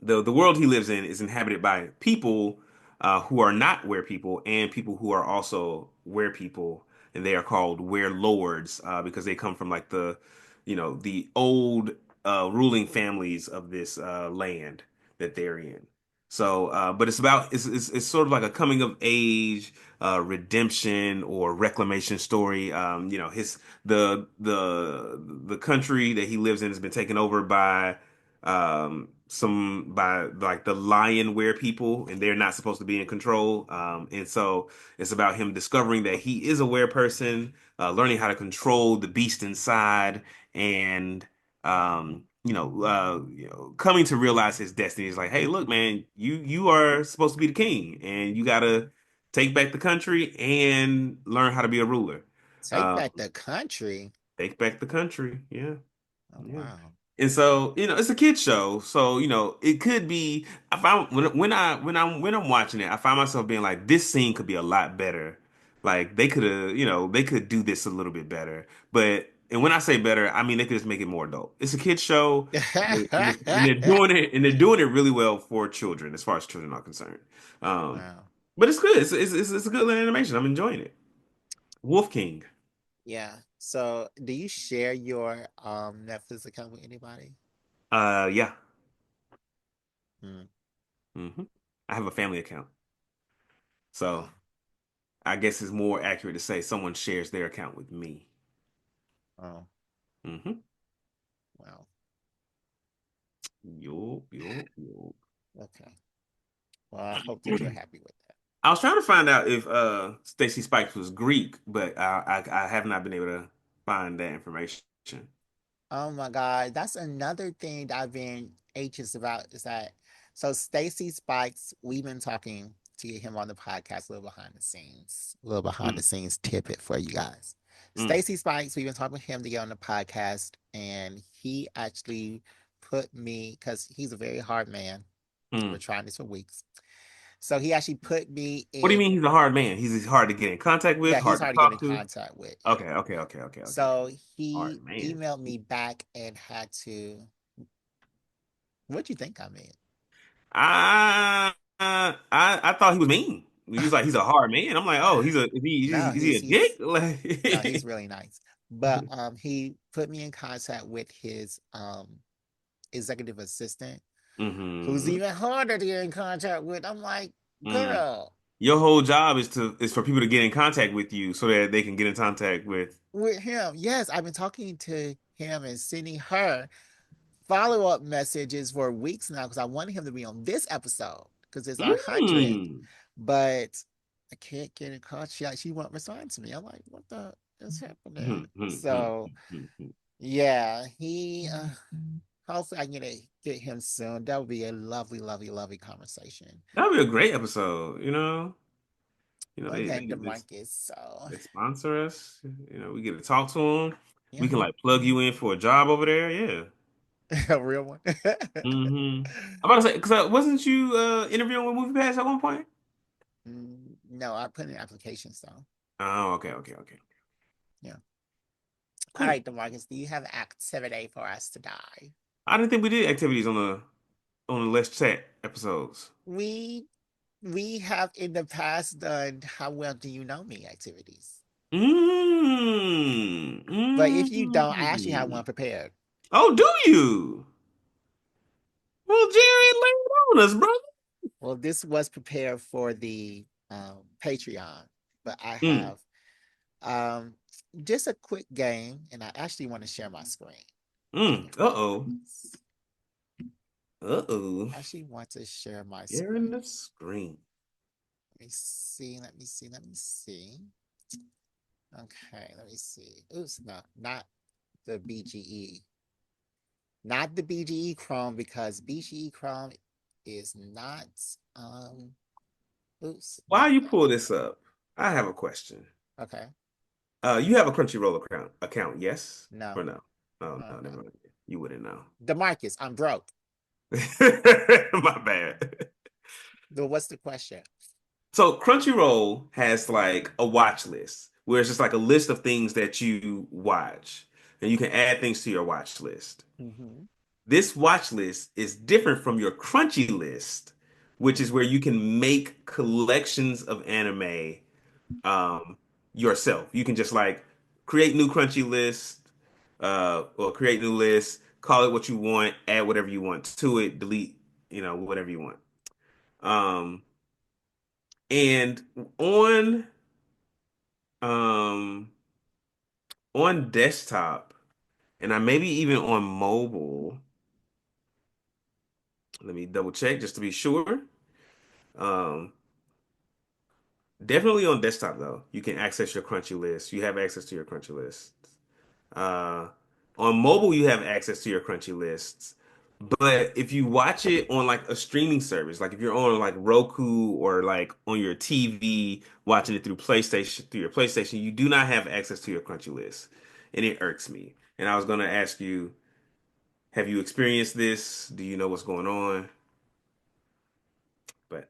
the world he lives in is inhabited by people who are not were people and people who are also were people, and they are called were lords because they come from like the old ruling families of this land that they're in. So, but it's sort of like a coming of age, redemption or reclamation story. The country that he lives in has been taken over by some by like the lion were people, and they're not supposed to be in control. And so it's about him discovering that he is a were person, learning how to control the beast inside, and coming to realize his destiny is like, hey, look, man, you are supposed to be the king, and you gotta take back the country and learn how to be a ruler. Take Uh, back the country. take back the country. Yeah. Oh Yeah. wow. And so, it's a kid show. So, it could be I find when I'm watching it, I find myself being like, this scene could be a lot better. Like they could do this a little bit better. And when I say better, I mean they could just make it more adult. It's a kid show, and they're doing it really well for children, as far as children are concerned. Um, Wow. But it's good. It's a good little animation. I'm enjoying it. Wolf King. Yeah. So, do you share your Netflix account with anybody? Yeah. Hmm. hmm I have a family account, so Wow. I guess it's more accurate to say someone shares their account with me. Oh, hmm wow. Yup, yup, yup. Okay. Well, I hope that you're happy with that. I was trying to find out if Stacy Spikes was Greek, but I have not been able to find that information. Oh my God, that's another thing that I've been anxious about is that so Stacy Spikes, we've been talking to get him on the podcast, a little behind the scenes, a little behind Mm, the scenes tidbit for you guys. mm, Stacy Spikes, we've been talking with him to get on the podcast, and he actually put me because he's a very hard man. We're mm. trying this for weeks. So he actually put me What do you in, mean he's a hard man? He's hard to get in contact with, yeah, he's hard to hard to get in talk to. contact with. Yeah. Okay, okay, okay, okay, okay. So he Hard man. emailed me back and had to, what'd you think I mean? I thought he was mean. He was like he's a hard man. I'm like, oh, No, is he a dick? no, he's Like, really nice. But he put me in contact with his executive assistant, who's hmm even harder to get in contact with. I'm like, mm. girl, Your whole job is for people to get in contact with you so that they can get in contact with. with him. Yes, I've been talking to him and sending her follow-up messages for weeks now because I wanted him to be on this episode because it's our 100th. Mm. But I can't get in contact. She won't respond to me. I'm like, what the is happening? So yeah, he hopefully I can get him soon. That would be a lovely, lovely, lovely conversation. That would be a great episode, Well, they yeah, get this, Demarcus. So they sponsor us. We get to talk to them. We yeah, can like plug you in for a job over there. Yeah. a real one. I'm about to say, because wasn't you interviewing with MoviePass at one point? No, I put in applications though. Oh, okay, okay, okay. Yeah. All Cool. right, Demarcus, do you have an activity for us to die? I didn't think we did activities on the Let's Chat episodes. We we have in the past done how well do you know me activities. Mm, But if you don't, I actually have mm. one prepared. Oh, do you? Well, Jerry, lay it on us, brother. Well, this was prepared for the Patreon, but I Mm, have um, just a quick game, and I actually want to share my screen. Give me one moment. Uh-oh. Uh-oh. I actually want to share my Sharing screen. the screen. Let me see. Let me see. Let me see. Okay, let me see. Oops, no, not the BGE. Not the BGE Chrome because BGE Chrome is not oops, While not you that. pull this up, I have a question. Okay. You have a Crunchyroll account, yes No. or no? Oh Oh no, never no. mind. You wouldn't know. DeMarcus, I'm broke. My bad. What's the question? So Crunchyroll has like a watch list where it's just like a list of things that you watch, and you can add things to your watch list. Hmm. This watch list is different from your Crunchy list, which is where you can make collections of anime um, yourself. You can just like create new Crunchy list, or create new lists, call it what you want, add whatever you want to it, delete, whatever you want. Um, and on um on desktop, and I maybe even on mobile. Let me double check just to be sure. Um, Definitely on desktop though. You can access your Crunchy list. You have access to your Crunchy list. Uh, on mobile, you have access to your Crunchy lists. But if you watch it on like a streaming service, like if you're on like Roku or like on your TV watching it through your PlayStation, you do not have access to your Crunchy list, and it irks me. And I was gonna ask you, have you experienced this? Do you know what's going on? But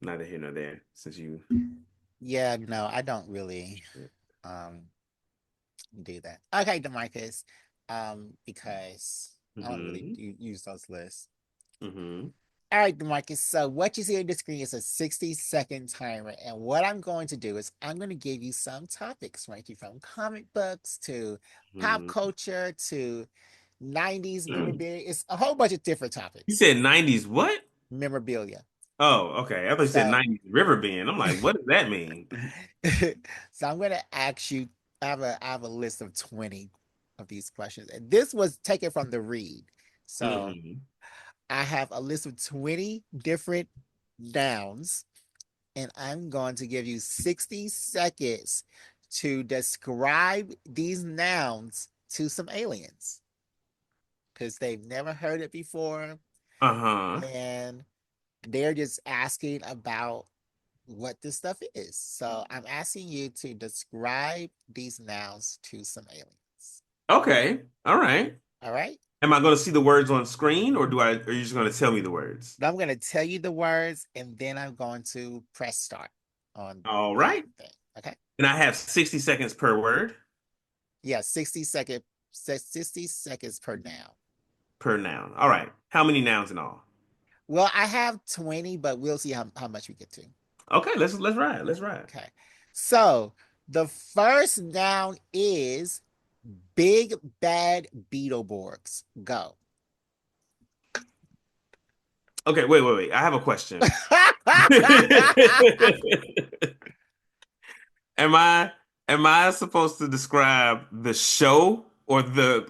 neither here nor there, since you. Yeah, no, I don't really um do that. Okay, Demarcus. Because I don't really Mm-hmm. use those lists. Mm-hmm. All right, Demarcus. So what you see on the screen is a 60-second timer. And what I'm going to do is I'm going to give you some topics, ranging from comic books to pop Hmm. culture to 90s memorabilia. It's a whole bunch of different You topics. said 90s what? Memorabilia. Oh, okay. I thought you said So 90s river band. I'm like, what does that mean? so I'm going to ask you, I have a list of 20 of these questions. And this was taken from the read. So Hmm. I have a list of 20 different nouns, and I'm going to give you 60 seconds to describe these nouns to some aliens because they've never heard it before Uh-huh. and they're just asking about what this stuff is. So I'm asking you to describe these nouns to some aliens. Okay. All right. All right? Am I going to see the words on screen or are you just going to tell me the words? Now I'm going to tell you the words and then I'm going to press start on All the right. thing. Okay? And I have 60 seconds per word Yeah, 60 seconds per noun. per noun. All right. How many nouns in all? Well, I have 20, but we'll see how much we get to. Okay, let's ride. Let's ride. Okay. So the first noun is big bad Beetleborgs. Go. Okay, wait. I have a question. Am I am I supposed to describe the show or the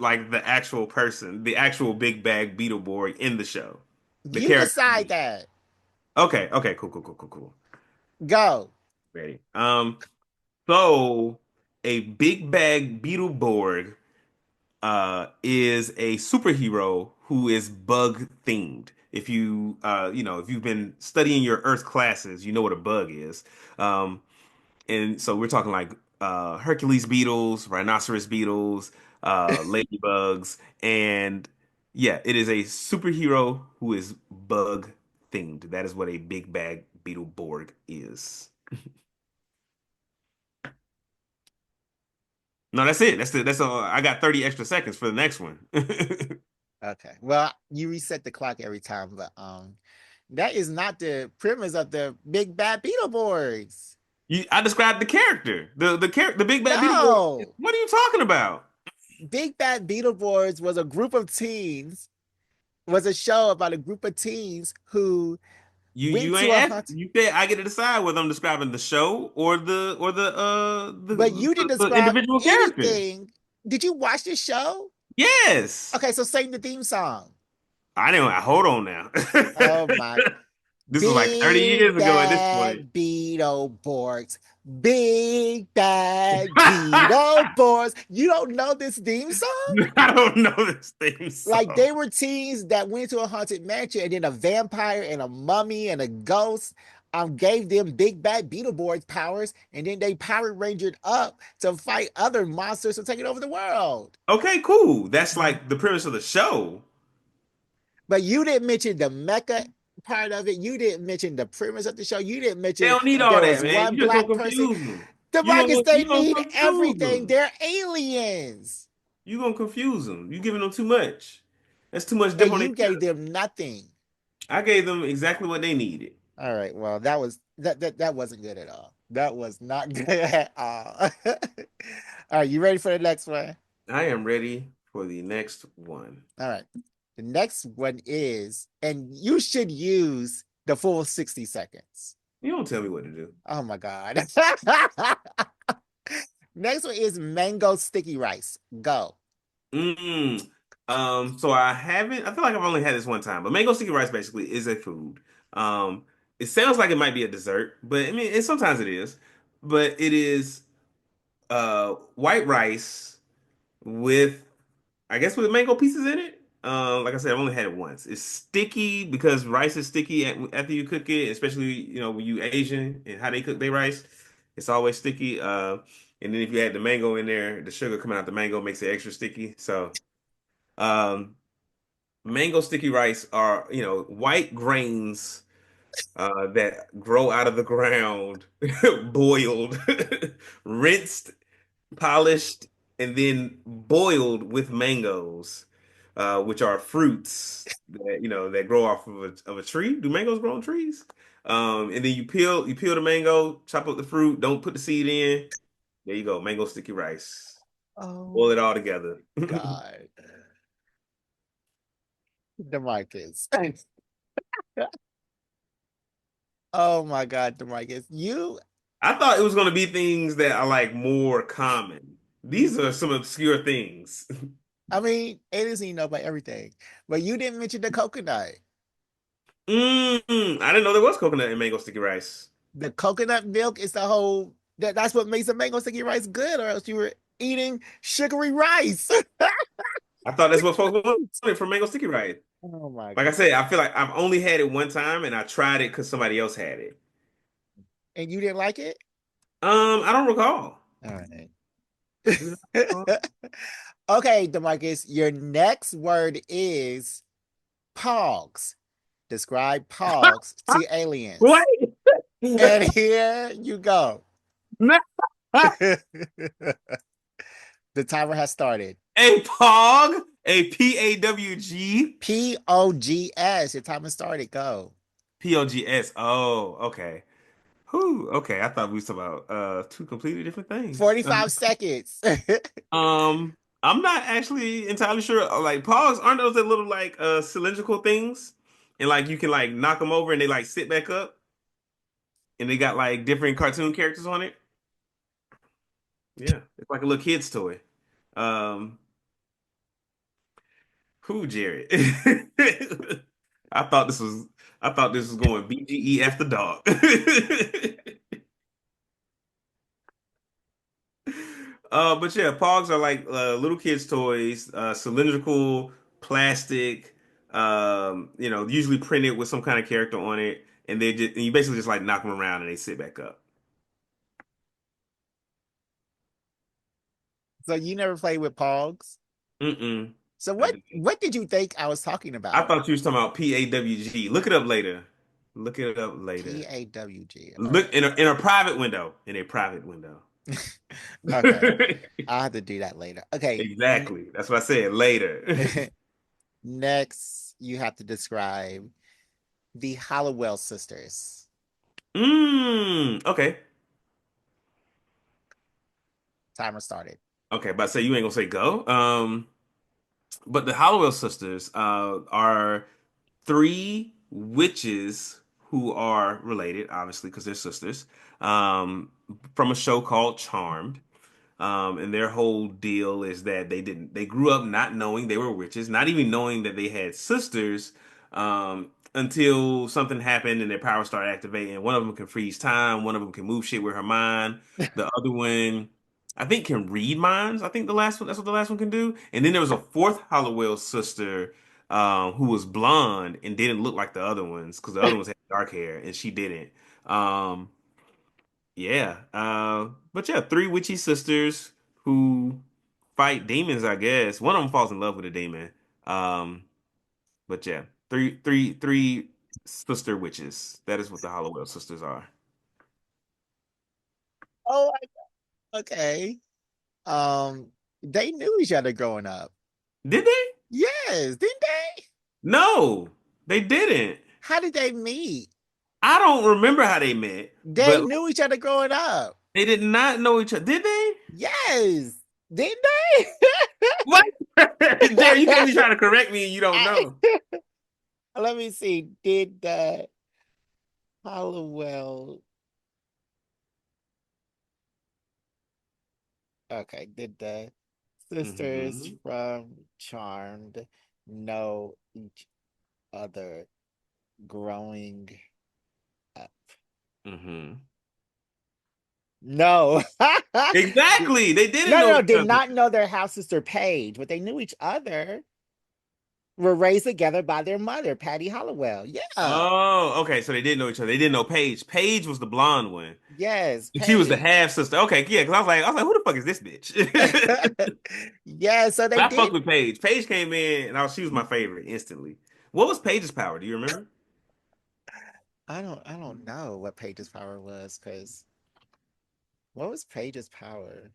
actual person, the actual big bag Beetleborg in the show? The You character. decide that. Okay, cool. Go. Ready. So a big bag Beetleborg is a superhero who is bug themed. If if you've been studying your Earth classes, you know what a bug is. Um, and so we're talking like Hercules beetles, rhinoceros beetles, ladybugs, and yeah, it is a superhero who is bug themed. That is what a big bag Beetleborg is. No, that's it. That's all. I got 30 extra seconds for the next one. Okay. Well, you reset the clock every time, but that is not the premise of the big bad Beetleborgs. I described the character, the big bad Beetleborg. No. What are you talking about? Big Bad Beetleborgs was a group of teens, was a show about a group of teens who went You to ain't a asked. hunt. You said I get to decide whether I'm describing the show or But you didn't the describe individual character. anything. Did you watch this show? Yes. Okay, so sing the theme song. I didn't. Hold on now. Oh my. This was like 30 Big years ago at this point. Bad Beetleborgs. Big Bad Beetleborgs. You don't know this theme song? I don't know this theme Like song. they were teens that went to a haunted mansion and then a vampire and a mummy and a ghost gave them big bad Beetleborgs powers and then they Power Rangered up to fight other monsters to take it over the world. Okay, cool. That's like the premise of the show. But you didn't mention the mecha part of it. You didn't mention the premise of the show. You didn't They mention don't need that all there that, was man. one You just gonna black person. confuse them. DeMarcus, they You gonna need confuse everything. them. They're aliens. You gonna confuse them. You giving them too much. That's too much And dip on their you gave chest. them nothing. I gave them exactly what they needed. All right. Well, that wasn't good at all. That was not good at all. All right, you ready for the next one? I am ready for the next one. All right. The next one is, and you should use the full 60 seconds. You don't tell me what to do. Oh my God. Next one is mango sticky rice. Go. Mm. So I haven't. I feel like I've only had this one time, but mango sticky rice basically is a food. Um, it sounds like it might be a dessert, but I mean, sometimes it is. But it is white rice with I guess with mango pieces in it. Like I said, I've only had it once. It's sticky because rice is sticky after you cook it, especially when you Asian and how they cook their rice. It's always sticky. And then if you add the mango in there, the sugar coming out the mango makes it extra sticky. So, um, mango sticky rice are white grains that grow out of the ground, boiled, rinsed, polished, and then boiled with mangoes. which are fruits that that grow off of a tree. Do mangoes grow on trees? And then you peel the mango, chop up the fruit, don't put the seed in. There you go, mango sticky rice. Oh Boil it all together. God. DeMarcus. Oh my God, DeMarcus. I thought it was gonna be things that are like more common. These are some obscure things. I mean, it is you know about everything. But you didn't mention the coconut. I didn't know there was coconut in mango sticky rice. The coconut milk is the whole that's what makes the mango sticky rice good, or else you were eating sugary rice. I thought that's what folks wanted from mango sticky rice. Oh my Like I God. said, I feel like I've only had it one time, and I tried it because somebody else had it. And you didn't like it? I don't recall. All right. I do not recall. Okay, Demarcus, your next word is pogs. Describe pogs to aliens. What? And here you go. The timer has started. A pog, a PAWG, POGS. Your timer started. Go. POGS. Oh, okay. Whew, okay. I thought we was talking about two completely different things. 45 seconds. Um, I'm not actually entirely sure. Like pogs, aren't those the little like cylindrical things? And like you can like knock them over and they like sit back up and they got like different cartoon characters on it. Yeah, it's like a little kid's toy. Um, who, Jared? I thought this was I thought this was going BGE after dark. But yeah, Pogs are like little kids' toys, cylindrical, plastic, usually printed with some kind of character on it, and you basically just like knock them around and they sit back up. So you never played with pogs? Mm-mm. So I what didn't. what did you think I was talking I about? thought you was talking about PAWG. Look it up later. Look it up later. PAWG. All Look right. in a private window. In a private window. Okay. I'll have to do that later. Okay. Exactly. That's what I said. Later. Next, you have to describe the Hollowell sisters. Okay. Timer started. Okay, but say you ain't gonna say go. But the Hollowell sisters are three witches who are related, obviously, because they're sisters, um, from a show called Charmed. And their whole deal is that they grew up not knowing they were witches, not even knowing that they had sisters, until something happened and their powers started activating. One of them can freeze time, one of them can move shit with her mind, the other one, I think, can read minds. I think the last one, that's what the last one can do. And then there was a fourth Hollowell sister, who was blonde and didn't look like the other ones because the other ones had dark hair and she didn't. Um, yeah. But yeah, three witchy sisters who fight demons, I guess. One of them falls in love with a demon. Um, but yeah, three sister witches. That is what the Hollowell sisters are. Oh, okay. They knew each other growing up. Did they? Yes, didn't they? No, they didn't. How did they meet? I don't remember how they met, They but knew each other growing up. they did not know each other. Did they? Yes, didn't they? What? Jerry, you can't be trying to correct me and you don't I- know. let me see. Did Hollowell? Okay, did the sisters Hmm. from Charmed know each other growing up? Hmm. No. Exactly. They didn't No, no, know no. each Did other. not know their half sister Paige, but they knew each other. Were raised together by their mother, Patty Hollowell. Yeah. Oh, okay. So they didn't know each other. They didn't know Paige. Paige was the blonde one. Yes, And she was the Paige. half sister. Okay, yeah, because I was like, who the fuck is this bitch? Yeah, so they But I did. fucked with Paige. Paige came in and she was my favorite instantly. What was Paige's power? Do you remember? I don't know what Paige's power was, because what was Paige's power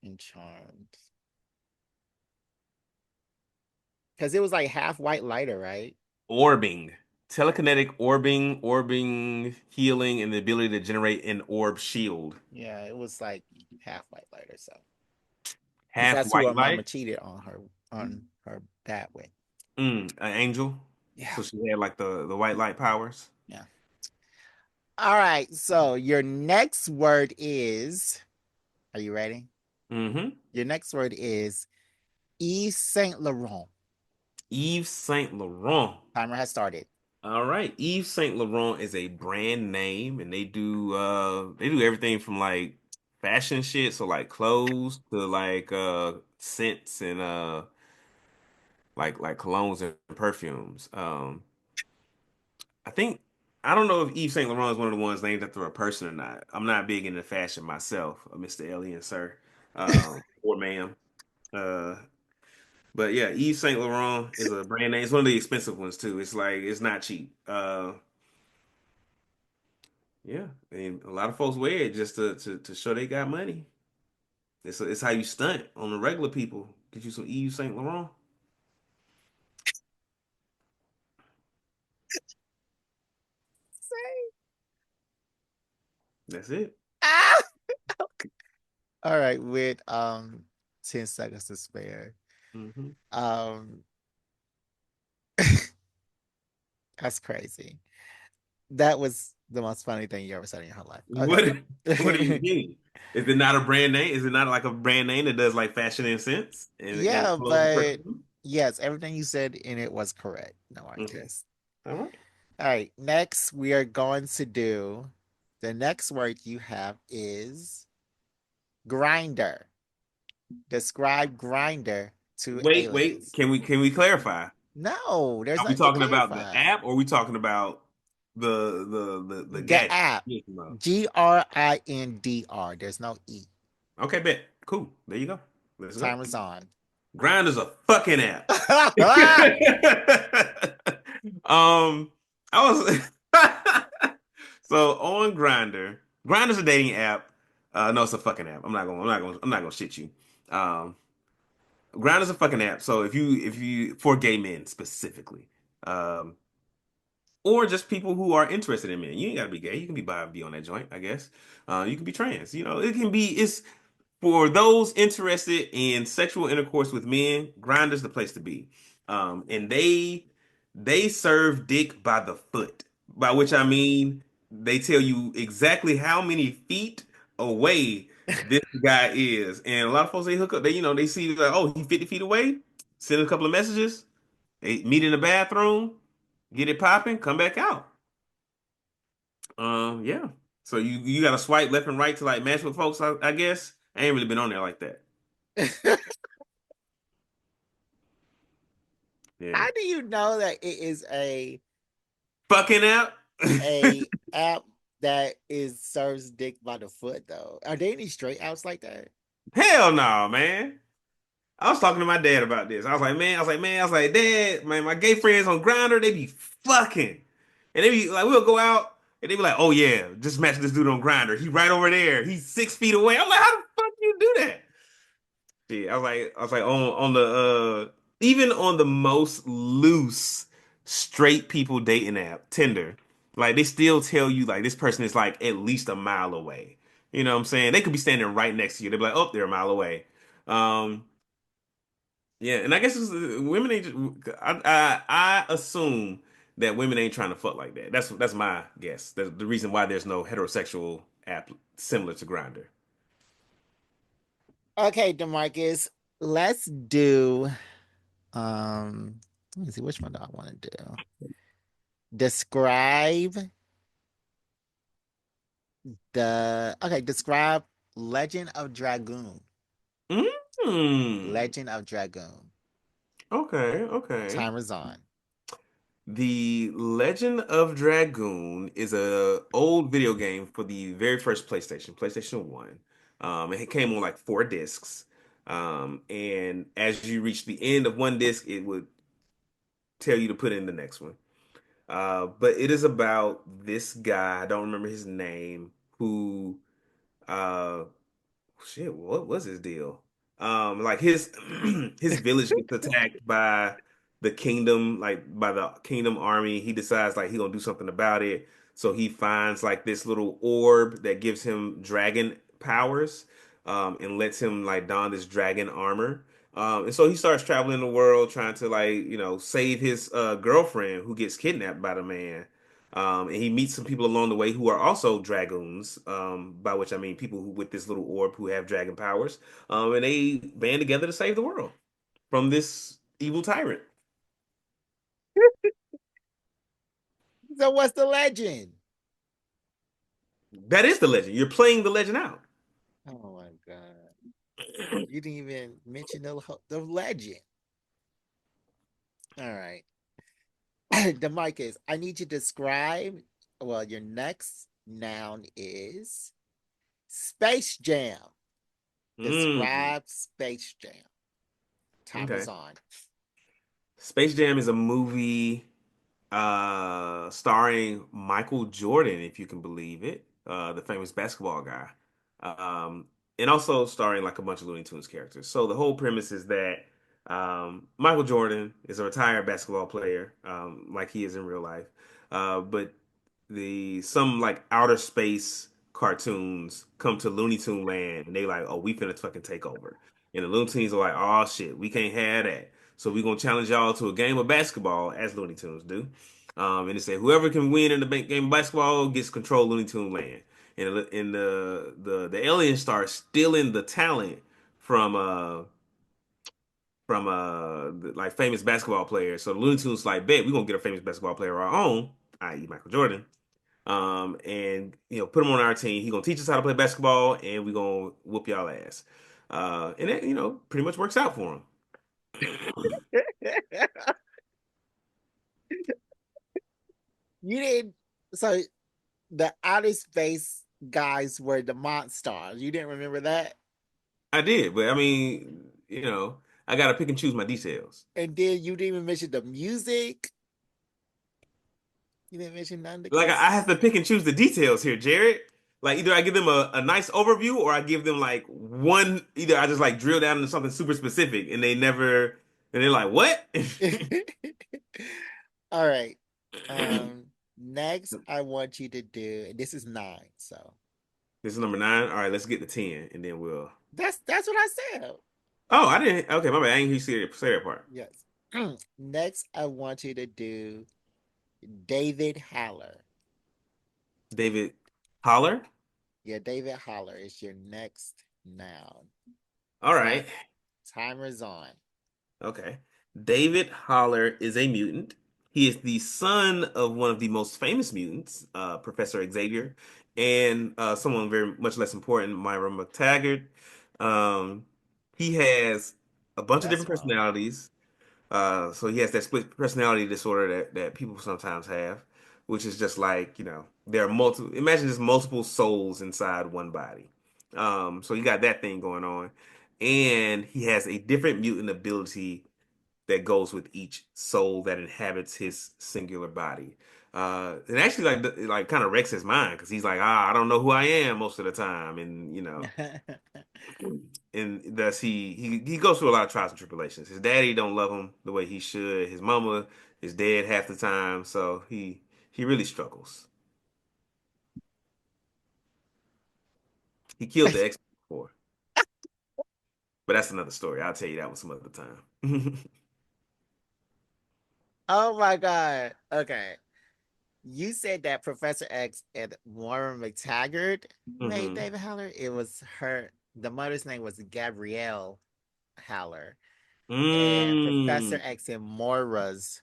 in Charmed? Because it was like half white lighter, right? Orbing. Telekinetic orbing, healing, and the ability to generate an orb shield. Yeah, it was like half white lighter. So, because Half that's who white her mama light. cheated on her dad with. An angel. Yeah, So she had like the white light powers. yeah. All right. So your next word is. Are you ready? Mm-hmm. Your next word is Yves Saint Laurent. Yves Saint Laurent. Timer has started. All right. Yves Saint Laurent is a brand name and they do everything from like fashion shit, so like clothes to like scents and like colognes and perfumes. I think I don't know if Yves Saint Laurent is one of the ones named after a person or not. I'm not big into fashion myself, Mr. Alien, sir. Or ma'am. Uh but yeah, Yves Saint Laurent is a brand name. It's one of the expensive ones too. It's like it's not cheap. Yeah, and a lot of folks wear it just to show they got money. It's how you stunt on the regular people. Get you some Yves Saint Laurent. That's it. Ah! All right, with 10 seconds to spare. Hmm Um that's crazy. That was the most funny thing you ever said in your whole life. What what do you Okay. mean? Is it not a brand name? Is it not like a brand name that does like fashion and scents and Yeah, clothes and but perfume? yes, everything you said in it was correct. No Okay. Marcus. All right. All right, next we are going to do the next word you have is grinder. Describe grinder to Wait. aliens. Can we clarify? No, there's Are we nothing to talking about the clarify. app or are we talking about the The gadget? app, Gizmo? Grindr. There's no E. Okay, bet. Cool. There you go. Let's go. Timer's on. Grind is a fucking app. um, I was so on Grinder. Grinder's a dating app. No, it's a fucking app. I'm not gonna shit you. Um, Grindr's a fucking app. So if you for gay men specifically, um, or just people who are interested in men. You ain't gotta be gay. You can be bi and be on that joint, I guess. You can be trans. It can be. It's for those interested in sexual intercourse with men. Grindr's the place to be. And they serve dick by the foot. By which I mean they tell you exactly how many feet away this guy is. And a lot of folks they hook up. They see like, oh, he's 50 feet away. Send a couple of messages. They meet in the bathroom. Get it popping. Come back out. Yeah. So you got to swipe left and right to like match with folks. I guess I ain't really been on there like that. Yeah. How do you know that it is Fucking app. a app that is serves dick by the foot though? Are there any straight apps like that? Hell no, man. I was talking to my dad about this. I was like, Dad, man, my gay friends on Grindr, they be fucking. And they be like, we'll go out and they be like, oh yeah, just match this dude on Grindr. He right over there. He's 6 feet away. I'm like, how the fuck you do that? Yeah, I was like on the even on the most loose straight people dating app, Tinder, like they still tell you like this person is like at least a mile away. You know what I'm saying? They could be standing right next to you. They'd be like, oh, they're a mile away. Um, yeah, and I guess women ain't. I assume that women ain't trying to fuck like that. That's my guess. That's the reason why there's no heterosexual app similar to Grindr. Okay, Demarcus, let's do let me see which one do I want to do. Describe describe Legend of Dragoon. Mm. Legend of Dragoon. Okay. Timer's on. The Legend of Dragoon is a old video game for the very first PlayStation, PlayStation 1. It came on like 4 discs. And as you reach the end of one disc, it would tell you to put in the next one. But it is about this guy, I don't remember his name, who uh shit, what was his deal? Like his his village gets attacked by the kingdom, like by the kingdom army. He decides like he gonna do something about it. So he finds like this little orb that gives him dragon powers, and lets him like don this dragon armor. And so he starts traveling the world trying to like, save his girlfriend who gets kidnapped by the man. And he meets some people along the way who are also dragoons, by which I mean people who with this little orb who have dragon powers. And they band together to save the world from this evil tyrant. So what's the legend? That is the legend. You're playing the legend out. Oh my God. You didn't even mention the legend. All right. Demarcus, I need you to describe, well, your next noun is Space Jam. Mm, Describe Space Jam. Time is okay. on. Space Jam is a movie starring Michael Jordan, if you can believe it, the famous basketball guy, um, and also starring like a bunch of Looney Tunes characters. So the whole premise is that Michael Jordan is a retired basketball player, like he is in real life, but the some like outer space cartoons come to Looney Tune land, and they like, oh, we finna fucking take over. And the Looney Tunes are like, oh shit, we can't have that. So we're gonna challenge y'all to a game of basketball, as Looney Tunes do. And they say whoever can win in the game of basketball gets control of Looney Tune land. And the aliens start stealing the talent from like famous basketball players. So the Looney Tunes like, bet we're gonna get a famous basketball player of our own, i.e. Michael Jordan. And put him on our team. He gonna teach us how to play basketball, and we gonna whoop y'all ass. And that pretty much works out for him. You didn't. So the outer space guys were the monsters. You didn't remember that? I did, but I mean, I gotta pick and choose my details. And then you didn't even mention the music. You didn't mention none of the Like good I have stuff. to pick and choose the details here, Jared. Like either I give them a nice overview or I give them like one. Either I just like drill down into something super specific, and they're like, "What?" This All right. Next I want you to do, and this is nine, so is number 9. All right, let's get to 10, and then we'll. that's what I said. Oh, I didn't. Okay, my bad. I didn't hear you say that part. Yes. Next I want you to do David Haller. David Holler. Yeah, David Haller is your next noun. All Time right. timer's on. Okay. David Holler is a mutant. He is the son of one of the most famous mutants, Professor Xavier, and someone very much less important, Myra McTaggart. Um, he has a bunch of Less different well. personalities. So he has that split personality disorder that people sometimes have, which is just like, there are multiple, imagine there's multiple souls inside one body. So you got that thing going on. And he has a different mutant ability that goes with each soul that inhabits his singular body. And actually like kind of wrecks his mind because he's like, I don't know who I am most of the time. And thus he goes through a lot of trials and tribulations. His daddy don't love him the way he should. His mama is dead half the time, so he really struggles. He killed the ex before, but that's another story. I'll tell you that one some other time. Oh my God. Okay. You said that Professor X and Warren McTaggart made hmm David Haller. It was her, the mother's name was Gabrielle Haller. And Professor Mm. X and Moira's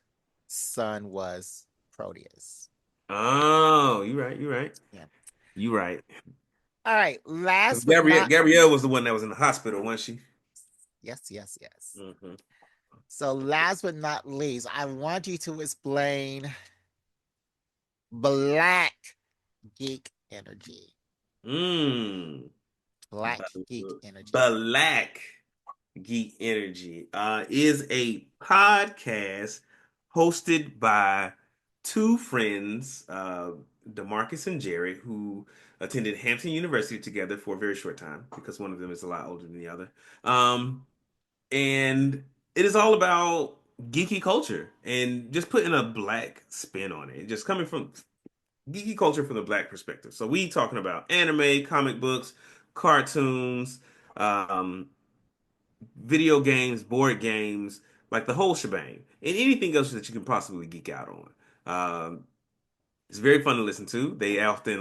son was Proteus. Oh, you right, you right, Yeah. you right. All right. 'Cause Last but Gabrielle not Gabrielle was the one that was in the hospital, wasn't she? yes, yes, yes. Hmm So last but not least, I want you to explain Black Geek Energy. Mm. Black Geek Energy. Black Geek Energy is a podcast hosted by two friends, Demarcus and Jerry, who attended Hampton University together for a very short time because one of them is a lot older than the other. And it is all about geeky culture and just putting a black spin on it. Just coming from geeky culture from the black perspective. So we talking about anime, comic books, cartoons, um, video games, board games, like the whole shebang, and anything else that you can possibly geek out on. It's very fun to listen to. They often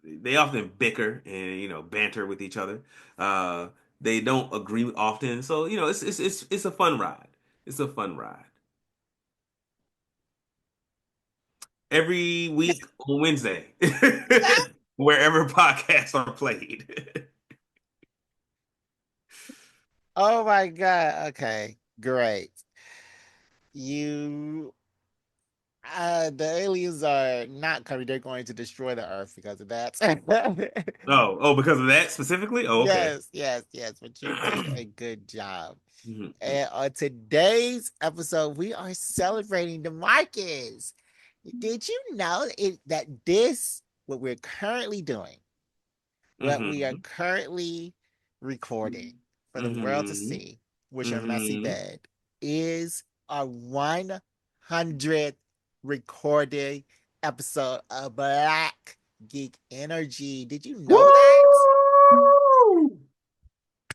they often bicker and banter with each other. Uh, they don't agree often, so it's a fun ride. It's a fun ride. Every week on Wednesday, wherever podcasts are played. Oh my God. Okay, great. You the aliens are not coming, they're going to destroy the earth because of that. Oh, because of that specifically? Oh, okay. Yes, yes, yes, but you did a good job. Mhm. And on today's episode, we are celebrating the Marcus. Did you know that what we're currently doing, what we are Mhm. currently recording for the world to Mhm. see, with your messy Mhm. bed, is a 100 recording episode of Black Geek Energy. Did you know that? Woo!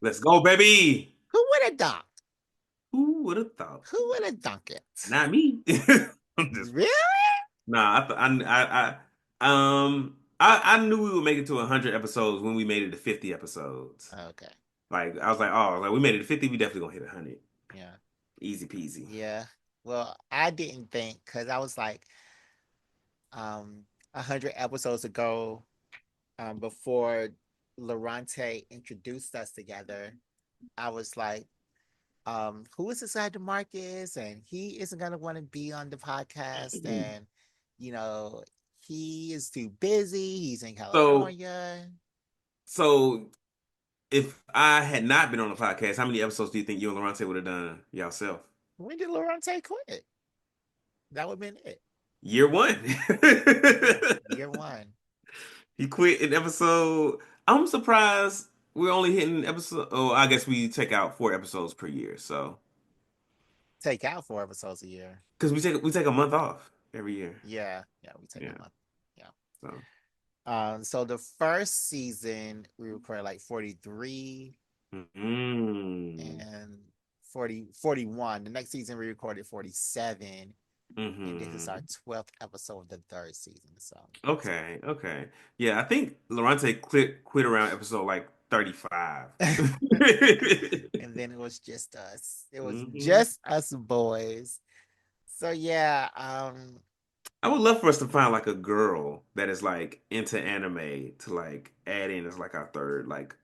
Let's go, baby. Who would have thought? Who would have thought? Who would have thunk it? Not me. I'm just Really? nah. I knew we would make it to 100 episodes when we made it to 50 episodes. Okay. Like I was like, oh, like we made it to 50, we definitely gonna hit 100. Yeah. Easy peasy. Yeah. Well, I didn't think because I was like, 100 episodes ago, before Lorante introduced us together, I was like, who is this guy DeMarcus? And he isn't gonna want to be on the podcast, and you know, he is too busy. He's in So, California. so if I had not been on the podcast, how many episodes do you think you and Lorente would have done yourself? When did Lorante quit? That would have been it. Year one. Yeah, year one. He quit in episode. I'm surprised we're only hitting episode. Oh, I guess we take out 4 episodes per year. So, Take out 4 episodes a year. because we take a month off every year. Yeah, yeah, we take a Yeah. month. Yeah. So. So the first season we recorded like 43 Mm. and 41. The next season we recorded 47. And this is our Hmm. 12th episode of the third season. So Okay. Okay. Yeah, I think Lorente quit around episode like 35. and then it was just us. It was Hmm. just us boys. So yeah, I would love for us to find like a girl that is like into anime to like add in as like our third like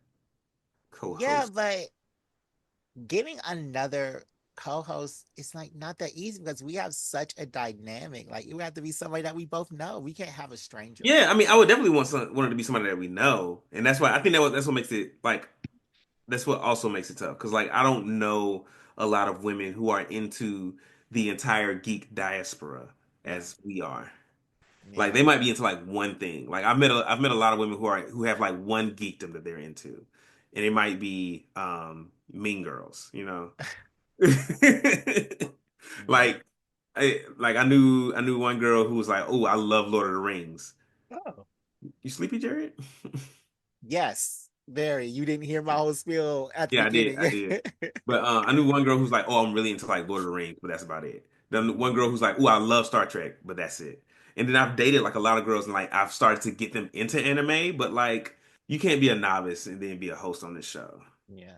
yeah, co-host. but getting another co-host is like not that easy because we have such a dynamic. Like it would have to be somebody that we both know. We can't have a stranger Yeah, I on. mean, I would definitely want it to be somebody that we know, and that's why I think that's what makes it like that's what also makes it tough because like I don't know a lot of women who are into the entire geek diaspora Yeah. as we are. Like they Yeah. might be into like one thing. Like I've met a lot of women who have like one geekdom that they're into, and it might be Mean Girls, you know. Yeah. Like I knew one girl who was like, "Oh, I love Lord of the Rings." Oh. You sleepy, Jared? Yes. Very. You didn't hear my whole spiel at the Yeah, I did. I beginning. did. But I knew one girl who's like, "Oh, I'm really into like Lord of the Rings," but that's about it. Then one girl who's like, "Oh, I love Star Trek," but that's it. And then I've dated like a lot of girls, and like I've started to get them into anime, but like you can't be a novice and then be a host on this show. Yeah.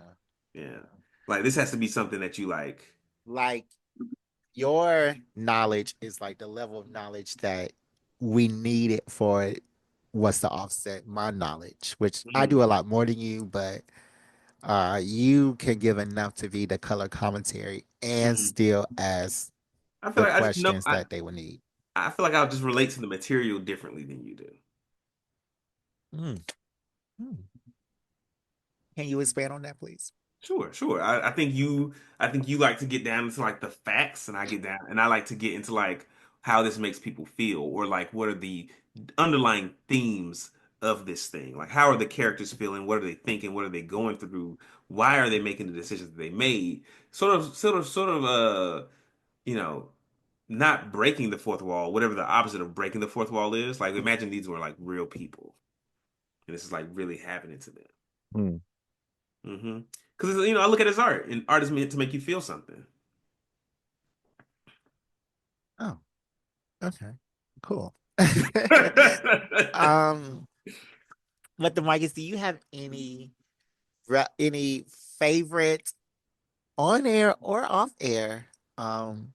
Yeah, Yeah. like this has to be something that you like. Like your knowledge is like the level of knowledge that we needed for what's to offset my knowledge, which I do a Mm, lot more than you, but you can give enough to be the color commentary and mm. still ask I feel the like I just know. questions that they would need. I feel like I'll just relate to the material differently than you do. Mm. Mm. Can you expand on that, please? Sure, sure. I think you like to get down into like the facts and I get down and I like to get into like how this makes people feel or like what are the underlying themes of this thing. Like, how are the characters feeling? What are they thinking? What are they going through? Why are they making the decisions that they made? You know, not breaking the fourth wall, whatever the opposite of breaking the fourth wall is. Like, imagine these were like real people, and this is like really happening to them. Mm. Because I look at his art, and art is meant to make you feel something. Oh, okay. Cool. Um, but the Marcus, do you have any favorite on air or off air um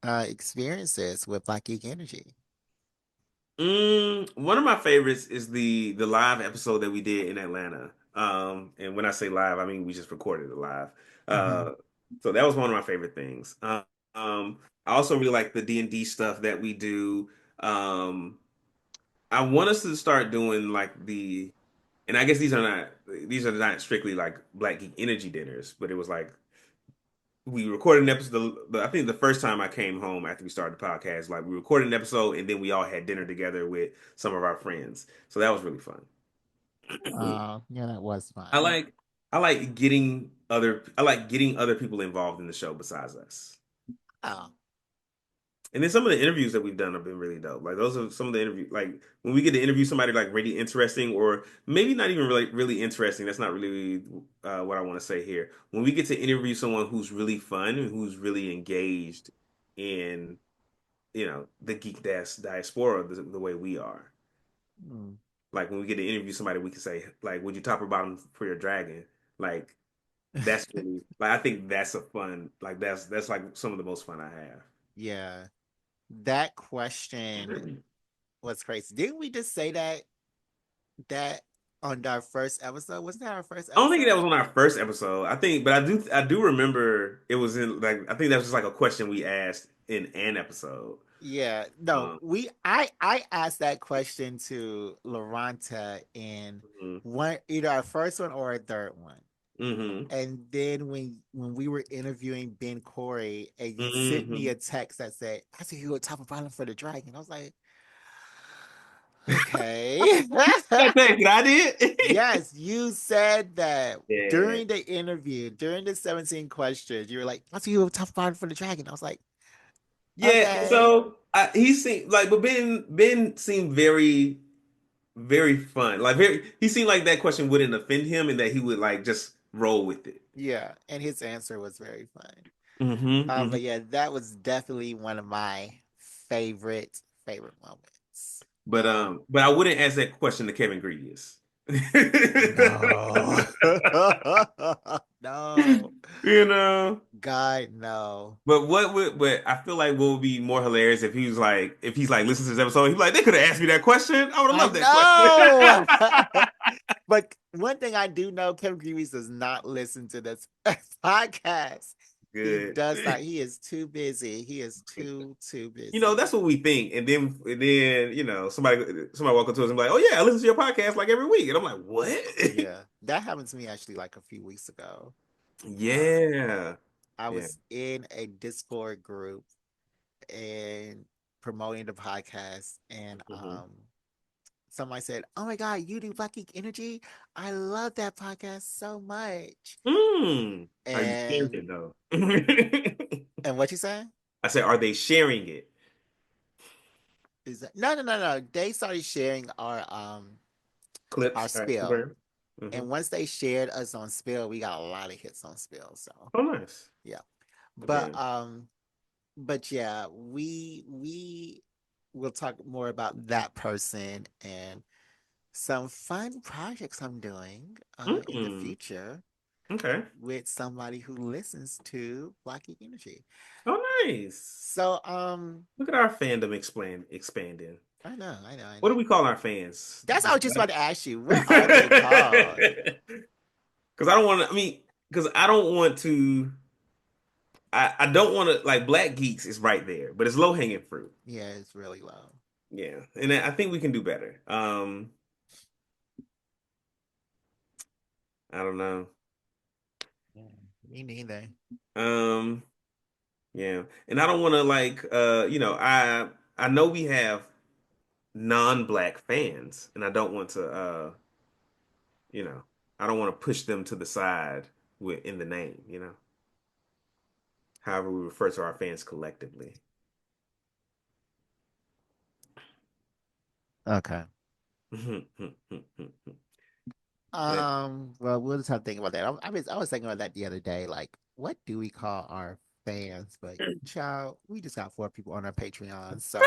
experiences with Black Geek Energy? One of my favorites is the live episode that we did in Atlanta. And when I say live, I mean we just recorded it live. Hmm. So that was one of my favorite things. I also really like the D&D stuff that we do. Um, I want us to start doing like and I guess these are not strictly like Black Geek Energy dinners, but it was like we recorded an episode. I think the first time I came home after we started the podcast, like we recorded an episode and then we all had dinner together with some of our friends. So that was really fun. Yeah, that was I fun. like I like getting other people involved in the show besides us. Oh, And then some of the interviews that we've done have been really dope. Like those are some of the interview like when we get to interview somebody like really interesting or maybe not even really interesting. That's not really what I want to say here. When we get to interview someone who's really fun and who's really engaged in the diaspora the way we are. mm. Like when we get to interview somebody, we can say like, "Would you top or bottom for your dragon?" Like that's really like I think that's a fun like that's like some of the most fun I Yeah, that question have. was crazy. Didn't we just say that on our first episode? Wasn't that our first I don't think that episode? was on our first episode. I think, but I do remember it was in like I think that was just like a question we asked in an episode. Yeah, no, Um, I asked that question to Loranta in hmm one either our first one or our third one. hmm And then when we were interviewing Ben Corey and you sent me hmm a text that said, I see you were top of island for the dragon. I was like, okay. That thing that I did. Yes, you said that Yeah. during the interview, during the 17 questions, you were like, I see you were top of island for the dragon. I was like, Yeah, okay. so he seemed like, but Ben seemed very very fun. Like he seemed like that question wouldn't offend him, and that he would like just roll with it. Yeah, and his answer was very fun. Hmm But yeah, that was definitely one of my favorite moments. but I wouldn't ask that question to Kevin Gregius. No. No. You know. God, no. But I feel like what would be more hilarious if he's like listen to this episode, he'd be like, they could have asked me that question. I would have I loved that question. know. But one thing I do know, Kevin Greaves does not listen to this podcast. He Good. does not. He is too busy. He is too That's busy. what we think. And then, somebody walk up to us and be like, "Oh yeah, I listen to your podcast like every week." And I'm like, "What?" Yeah, that happened to me actually like a few weeks ago. Um, Yeah. I Yeah. was in a Discord group and promoting the podcast, and hmm somebody said, "Oh my God, you do Black Geek Energy? I love that podcast so much." Are you sharing And it though? what you say? I said, are they sharing it? Is that no. They started sharing our Clips, spill. Instagram. hmm And once they shared us on spill, we got a lot of hits on spill. So Oh, nice. yeah. Yeah. But yeah, we will talk more about that person and some fun projects I'm doing in the Mm, future okay. with somebody who listens to Black Geek Energy. Oh, nice. So Look at our fandom expanding. I What know. do we call our fans? That's what I was just about to ask you. What are they called? Because I don't want to. I mean, because I don't want to. I don't want to like Black Geeks is right there, but it's low hanging fruit. Yeah, it's really low. Yeah, and I think we can do better. I don't know. Yeah, me neither. Um, yeah, and I don't want to like I know we have. non-black fans, and I don't want to you know, I don't want to push them to the side with in the name, you know. However, we refer to our fans collectively. Okay. But Well, we'll just have to think about that. I was thinking about that the other day. Like, what do we call our fans? But child, we just got 4 people on our Patreon, so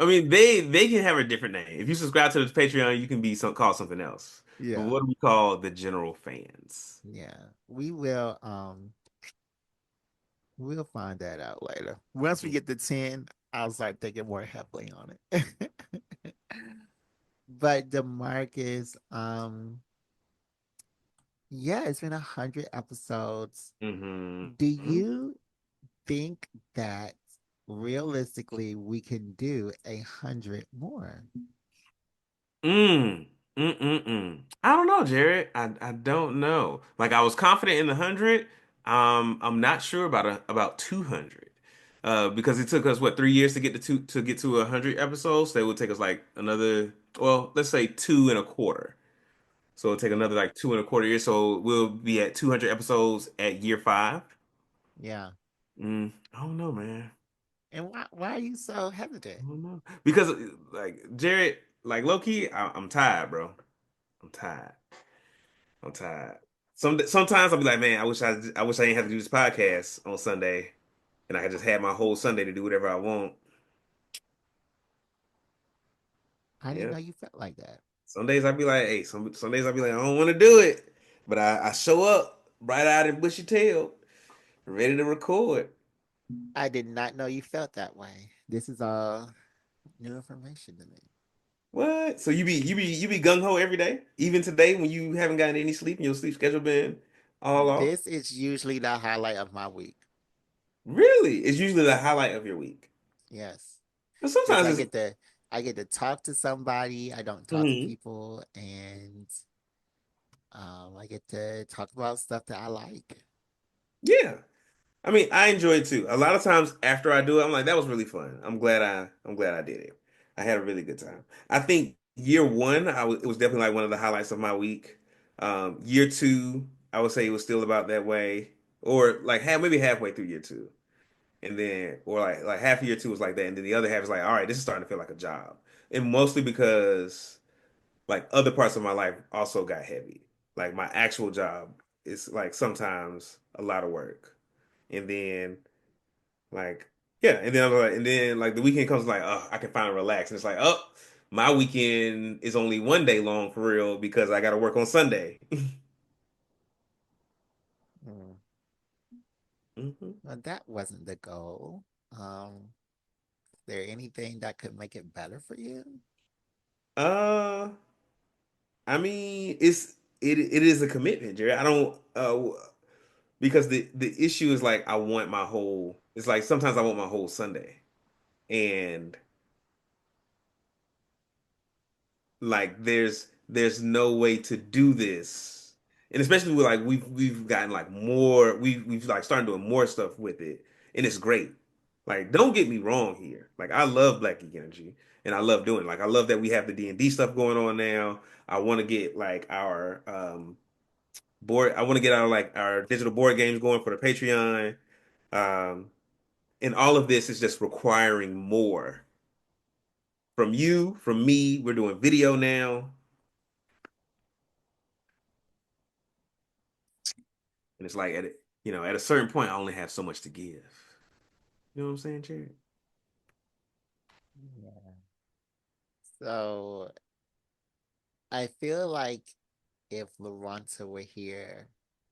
I mean, they can have a different name. If you subscribe to the Patreon, you can be called something else. But yeah, what do we call the general fans? yeah. We will. We'll find that out later. Once we get to 10, I'll start thinking more heavily on it. But DeMarcus, yeah, it's been 100 episodes. Hmm. Do you think that realistically we can do 100 more? Mm, I don't know, Jared. I don't know. Like I was confident in the 100. I'm not sure about about 200. Because it took us what 3 years to get to get to 100 episodes. So it would take us like another, well, let's say two and a quarter. So it'll take another like 2.25 years. So we'll be at 200 episodes at year five. Yeah. I don't know, man. And why are you so I hesitant? don't know because like Jared, like low key, I'm tired, bro. I'm tired. I'm tired. Sometimes I'll be like, man, I wish I didn't have to do this podcast on Sunday, and I could just have my whole Sunday to do whatever I want. I didn't Yeah. know you felt like that. Some days I'll be like, hey, some days I'll be like, I don't want to do it, but I show up bright eyed and bushy tailed, ready to record. I did not know you felt that way. This is all new information to me. What? So you be gung ho every day, even today when you haven't gotten any sleep and your sleep schedule been all off. This is usually the highlight of my week. Really? It's usually the highlight of your week. Yes. But Because sometimes it's I get to talk to somebody. I don't talk to Mhm. people, and I get to talk about stuff that I like. Yeah. I mean, I enjoy it too. A lot of times after I do it, I'm like, that was really fun. I'm glad I did it. I had a really good time. I think year one, it was definitely like one of the highlights of my week. Year two, I would say it was still about that way, or like maybe halfway through year two, and then or like half of year two was like that, and then the other half is like, all right, this is starting to feel like a job, and mostly because like other parts of my life also got heavy. Like my actual job is like sometimes a lot of work, and then like, yeah, and then I'm like, and then like the weekend comes like, oh, I can finally relax, and it's like, oh, my weekend is only one day long for real because I got to work on Sunday. Mm. Hmm. Well, that wasn't the goal. Is there anything that could make it better for you? Uh, I mean, it is a commitment, Jerry. I don't because the issue is like I want my whole. It's like sometimes I want my whole Sunday, and like there's no way to do this, and especially with like we've gotten like more we've like started doing more stuff with it, and it's great. Like don't get me wrong here, like I love Black Geek Energy and I love doing it. Like I love that we have the D&D stuff going on now. I want to get like our board, I want to get our like our digital board games going for the Patreon. um and all of this is just requiring more from you, from me. We're doing video now. And it's like at a certain point, I only have so much to give. You know what I'm saying, Jared? Yeah. So I feel like if Lorenta were here,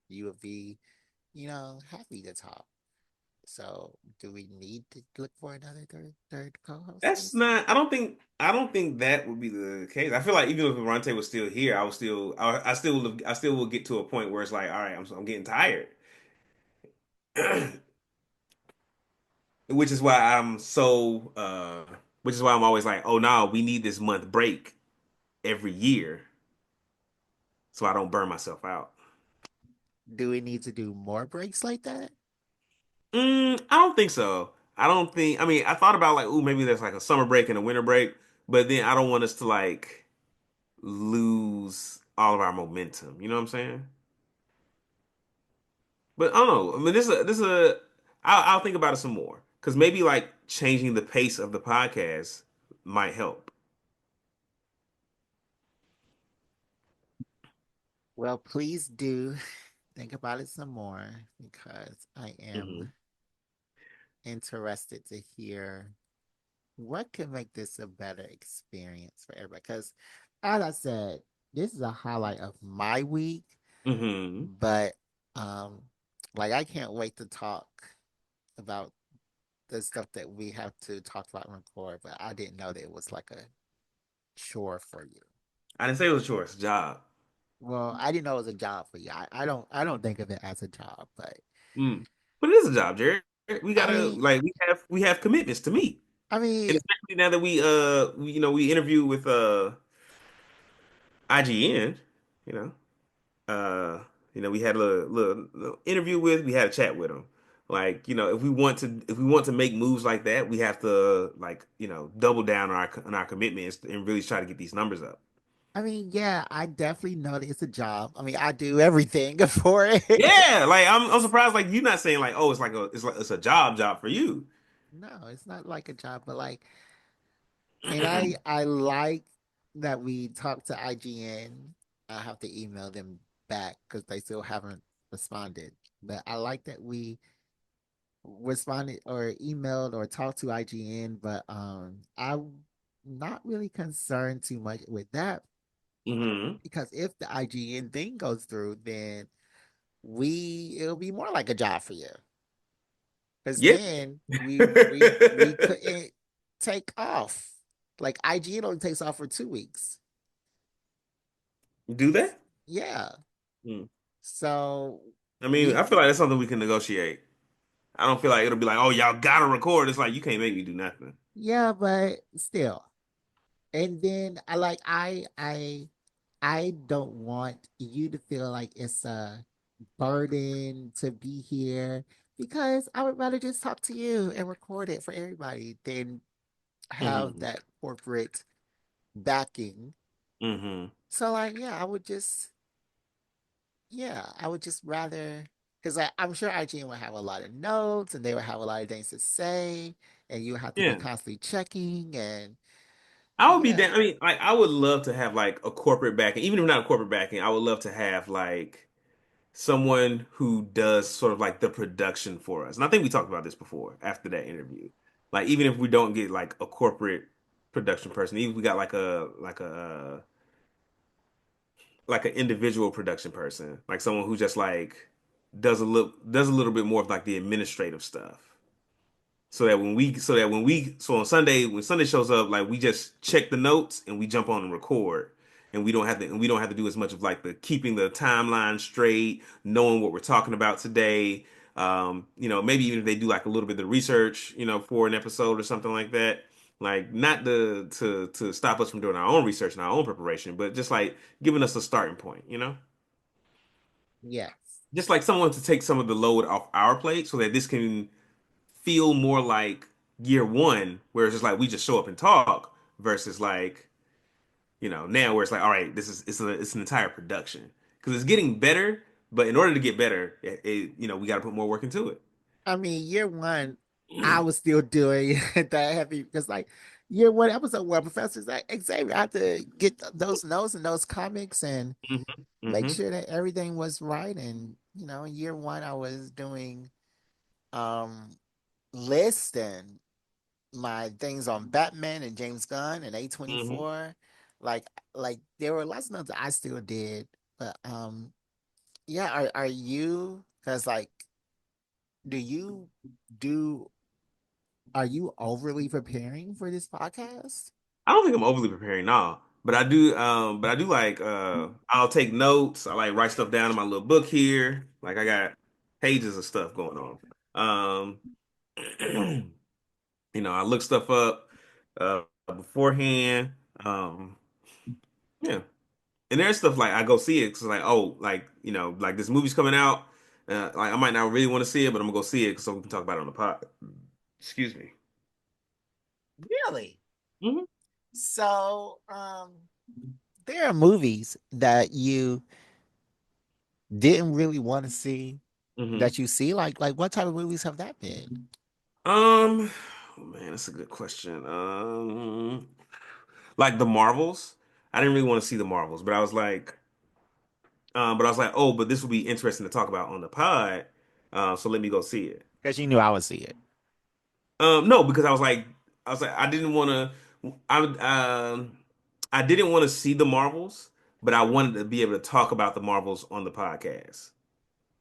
you would be, happy to talk. So do we need to look for another third co-host for That's this? not. I don't think that would be the case. I feel like even if Ronte was still here, I would still. I still will get to a point where it's like, all right, I'm getting tired. Which is why I'm so. Which is why I'm always like, oh no, we need this month break every year, so I don't burn myself out. Do we need to do more breaks like that? I don't think so. I don't think. I mean, I thought about like, ooh, maybe there's like a summer break and a winter break, but then I don't want us to like lose all of our momentum. You know what I'm saying? But I don't know. I mean, I'll think about it some more because maybe like changing the pace of the podcast might help. Well, please do think about it some more because I am Hmm. interested to hear what can make this a better experience for everybody. Because, as I said, this is a highlight of my week, Hmm. but um, like I can't wait to talk about the stuff that we have to talk about and record. But I didn't know that it was like a chore for you. I didn't say it was a chore; it's a job. Well, I didn't know it was a job for you. I don't think of it as a job, but Mm. But it is a job, Jared. We I gotta mean, like we have commitments to meet, I and mean, especially now that we interview with IGN, you know. uh we had a little interview with we had a chat with them, like if we want to make moves like that, we have to like double down on our commitments and really try to get these numbers up. yeah, I definitely know that it's a job. I mean, I do everything for it. Yeah, like I'm surprised like you're not saying like, oh, it's a job for you. No, it's not like a job, but like, and I like that we talked to IGN. I have to email them back because they still haven't responded. But I like that we responded or emailed or talked to IGN, but I'm not really concerned too much with that Hmm. because if the IGN thing goes through, then it'll be more like a job for you. Because Yeah. then we couldn't take off. Like IGN only takes off for 2 weeks. Do that. Yeah. Hmm. So I mean, we I feel like that's something we can negotiate. I don't feel like it'll be like, oh, y'all gotta record. It's like you can't make me do nothing. yeah, but still. And then I don't want you to feel like it's a burden to be here because I would rather just talk to you and record it for everybody than have Hmm. that corporate backing. Hmm. So like I would just rather because I'm sure IGN would have a lot of notes and they would have a lot of things to say and you have to be Yeah. constantly checking and I would be yeah. down. I mean, like, I would love to have like a corporate backing, even if not a corporate backing. I would love to have like someone who does sort of like the production for us. And I think we talked about this before after that interview. Like, even if we don't get like a corporate production person, even if we got like an individual production person, like someone who just like does a little bit more of like the administrative stuff. So on Sunday when Sunday shows up, like we just check the notes and we jump on and record, and we don't have to do as much of like the keeping the timeline straight, knowing what we're talking about today. Maybe even if they do like a little bit of research, for an episode or something like that. Like not to stop us from doing our own research and our own preparation, but just like giving us a starting point. Yes. Just like someone to take some of the load off our plate so that this can feel more like year one, where it's just like we just show up and talk, versus like now where it's like, all right, it's an entire production because it's getting better, but in order to get better, we got to put more work into it. I mean, year one, I was still doing that heavy because, like, year one, episode one, Professor's like, Xavier, I had to get those notes and those comics and Hmm. make Hmm. sure that everything was right. And, year one, I was doing um lists and my things on Batman and James Gunn and Hmm. A24. Like, there were lots of notes that I still did, but yeah, are you? Because like, do you do are you overly preparing for this podcast? I don't think I'm overly preparing now, but I do like I'll take notes. I like write stuff down in my little book here. Like I got pages of stuff going on. I look stuff up beforehand. Um, yeah, and there's stuff like I go see it because like, oh, like like this movie's coming out. Like I might not really want to see it, but I'm gonna go see it so we can talk about it on the pod. Excuse me. Really? Hmm. So, there are movies that you didn't really want to see Hmm. that you see. Like what type of movies have that been? Oh man, that's a good question. Like the Marvels. I didn't really want to see the Marvels, but I was like, oh, but this would be interesting to talk about on the pod. So let me go see it. Because you knew I would see it. No, because I was like, I didn't want to. I didn't want to see the Marvels, but I wanted to be able to talk about the Marvels on the podcast.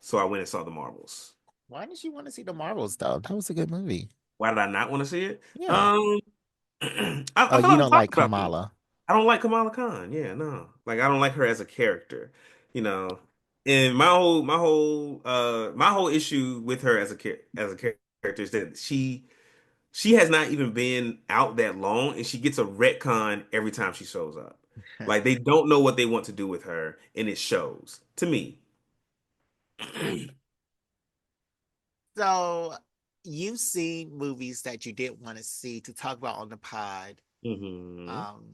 So I went and saw the Marvels. Why did you want to see the Marvels though? That was a good movie. Why did I not want to see it? Yeah. I Oh, feel you like we don't talked like about this. Kamala. I don't like Kamala Khan. Yeah, no. Like I don't like her as a character, you know. And my whole issue with her as a character is that she has not even been out that long and she gets a retcon every time she shows up. Like they don't know what they want to do with her and it shows to me. So you've seen movies that you didn't want to see to talk about on the pod. Hmm. Um,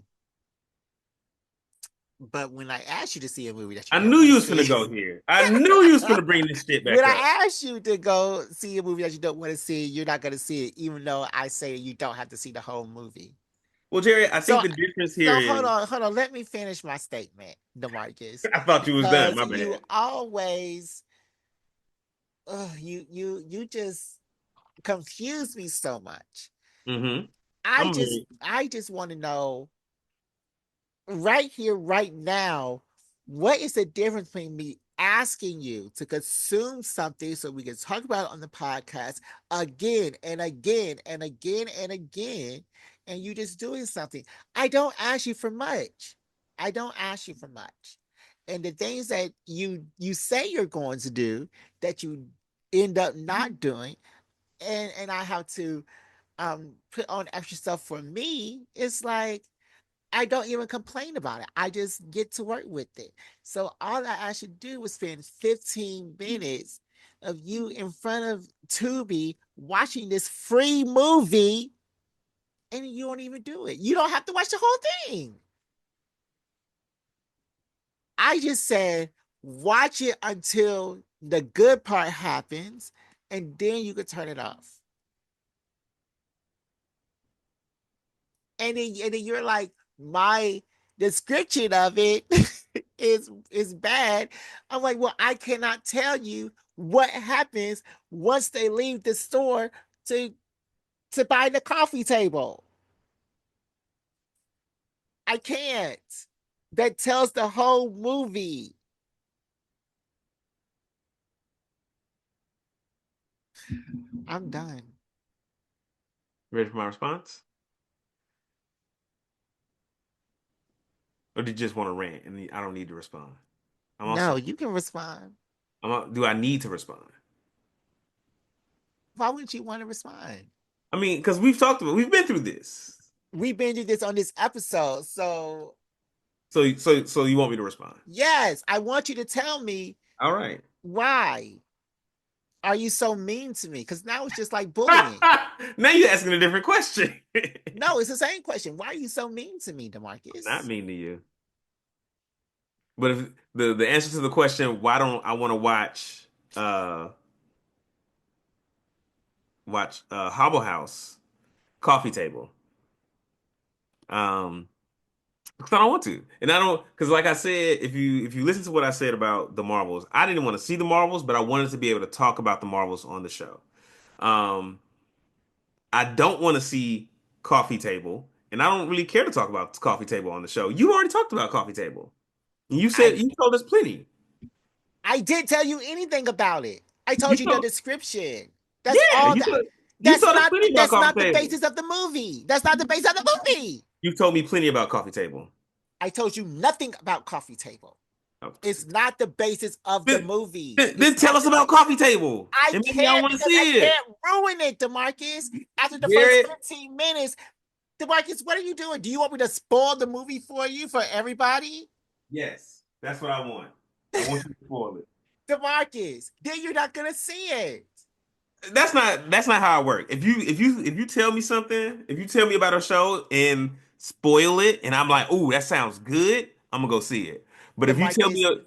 but when I asked you to see a movie that you I didn't knew want you to was gonna see, go here. I knew you was gonna bring this shit when back up. I asked you to go see a movie that you don't want to see, you're not going to see it, even though I say you don't have to see the whole movie. Well, Jerry, I think So, the difference here so is hold on. Let me finish my statement, Demarcus, I thought you was done. because My you bad. always, you just confuse me so much. Hmm. I I'm just, here. I just want to know right here, right now, what is the difference between me asking you to consume something so we can talk about it on the podcast again and again and again and again, and you just doing something? I don't ask you for much. I don't ask you for much. And the things that you say you're going to do that you end up not doing, and I have to put on extra stuff for me, it's like I don't even complain about it. I just get to work with it. So all I actually do was spend 15 minutes of you in front of Tubi watching this free movie, and you don't even do it. You don't have to watch the whole thing. I just said watch it until the good part happens, and then you can turn it off. And then you're like, my description of it is bad. I'm like, well, I cannot tell you what happens once they leave the store to to buy the coffee table. I can't. That tells the whole movie. I'm done. Ready for my response? Or did you just want to rant and I don't need to respond? I'm No, also, you can respond. do I need to respond? Why wouldn't you want to respond? I mean, because we've been through this. We've been through this on this episode. So So you want me to respond? yes, I want you to tell me All right. why are you so mean to me? Because now it's just like bullying. Now you're asking a different question. No, it's the same question. Why are you so mean to me, I'm not Demarcus? mean to you. But if the answer to the question, why don't I want to uh watch Hobble House Coffee Table? Um, because I don't want to, and I don't because like I said, if you listen to what I said about the Marvels, I didn't want to see the Marvels, but I wanted to be able to talk about the Marvels on the show. Um, I don't want to see Coffee Table, and I don't really care to talk about Coffee Table on the show. You already talked about Coffee Table. You said I you told us plenty. I didn't tell you anything about it. I You told you the told description. That's yeah, all you that told you told us plenty about that's Coffee not the Table. basis of the movie. That's not the basis of the movie. You told me plenty about Coffee Table. I told you nothing about Coffee Table. Okay. It's not the basis of the Then, movie. then It's tell not us the about Coffee Table, I and maybe I can't want to because I see it. can't ruin it, Demarcus. After the first Jared, 15 minutes, Demarcus, what are you doing? Do you want me to spoil the movie for you for everybody? yes, that's what I want. I want you to spoil it. Demarcus, then you're not gonna see it. that's not how I work. If you tell me something, if you tell me about a show and spoil it, and I'm like, "Ooh, that sounds good," I'm gonna go see it. But if you tell me, DeMarcus,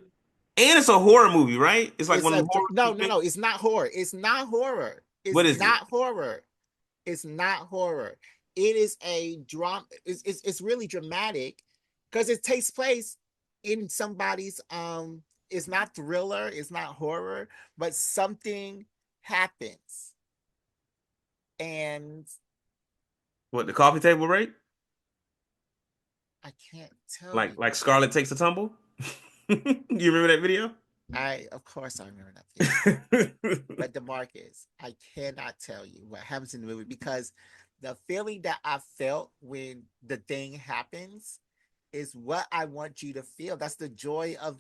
and it's a horror movie, right? It's like it's one of a the horror no, no, things. no. It's not horror. It's not horror. It's What is it? not horror. It's not horror. It is a drama. It's really dramatic because it takes place in somebody's. It's not thriller. It's not horror, but something happens, and What, the coffee table rate? I can't tell Like you. Scarlett takes a tumble? You remember that video? Of course, I remember that video. But DeMarcus, I cannot tell you what happens in the movie because the feeling that I felt when the thing happens is what I want you to feel. That's the joy of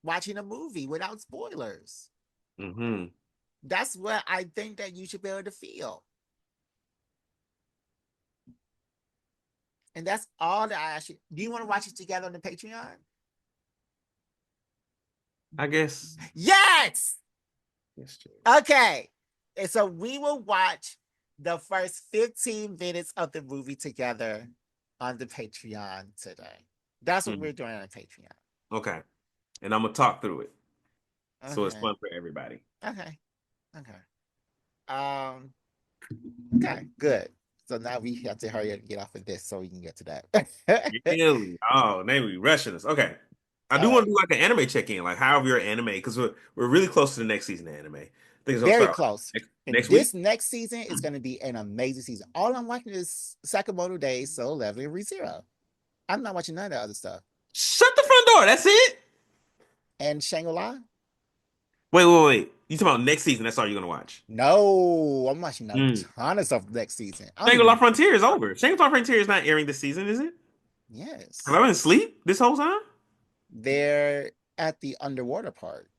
watching a movie without spoilers. Hmm. That's what I think that you should be able to feel. And that's all that I actually. Do you want to watch it together on the Patreon? I guess. Yes. Yes, Jay. Okay. And so we will watch the first 15 minutes of the movie together on the Patreon today. That's what Mhm. we're doing on Patreon. Okay. And I'm gonna talk through it. So it's Okay. fun for everybody. Okay. Okay. Um, okay, good. So now we have to hurry up and get off of this so we can get to that. Really? Oh, they be rushing us. Okay. I All do want right. to do like an anime check-in, like how have your anime, because we're really close to the next season of anime. I think it's gonna Very start close. And next this week. next season is going to be an amazing season. All I'm watching is Sakamoto Days, Solo Leveling, and ReZero. I'm not watching none of the other stuff. Shut the front door. That's it. And Shangri-La? Wait. You talking about next season? That's all you're gonna watch. No, I'm watching a Mm. ton of stuff next season. I don't Shangri-La even. Frontier is over. Shangri-La Frontier is not airing this season, is it? Have I Yes, been asleep this whole time? they're at the underwater part,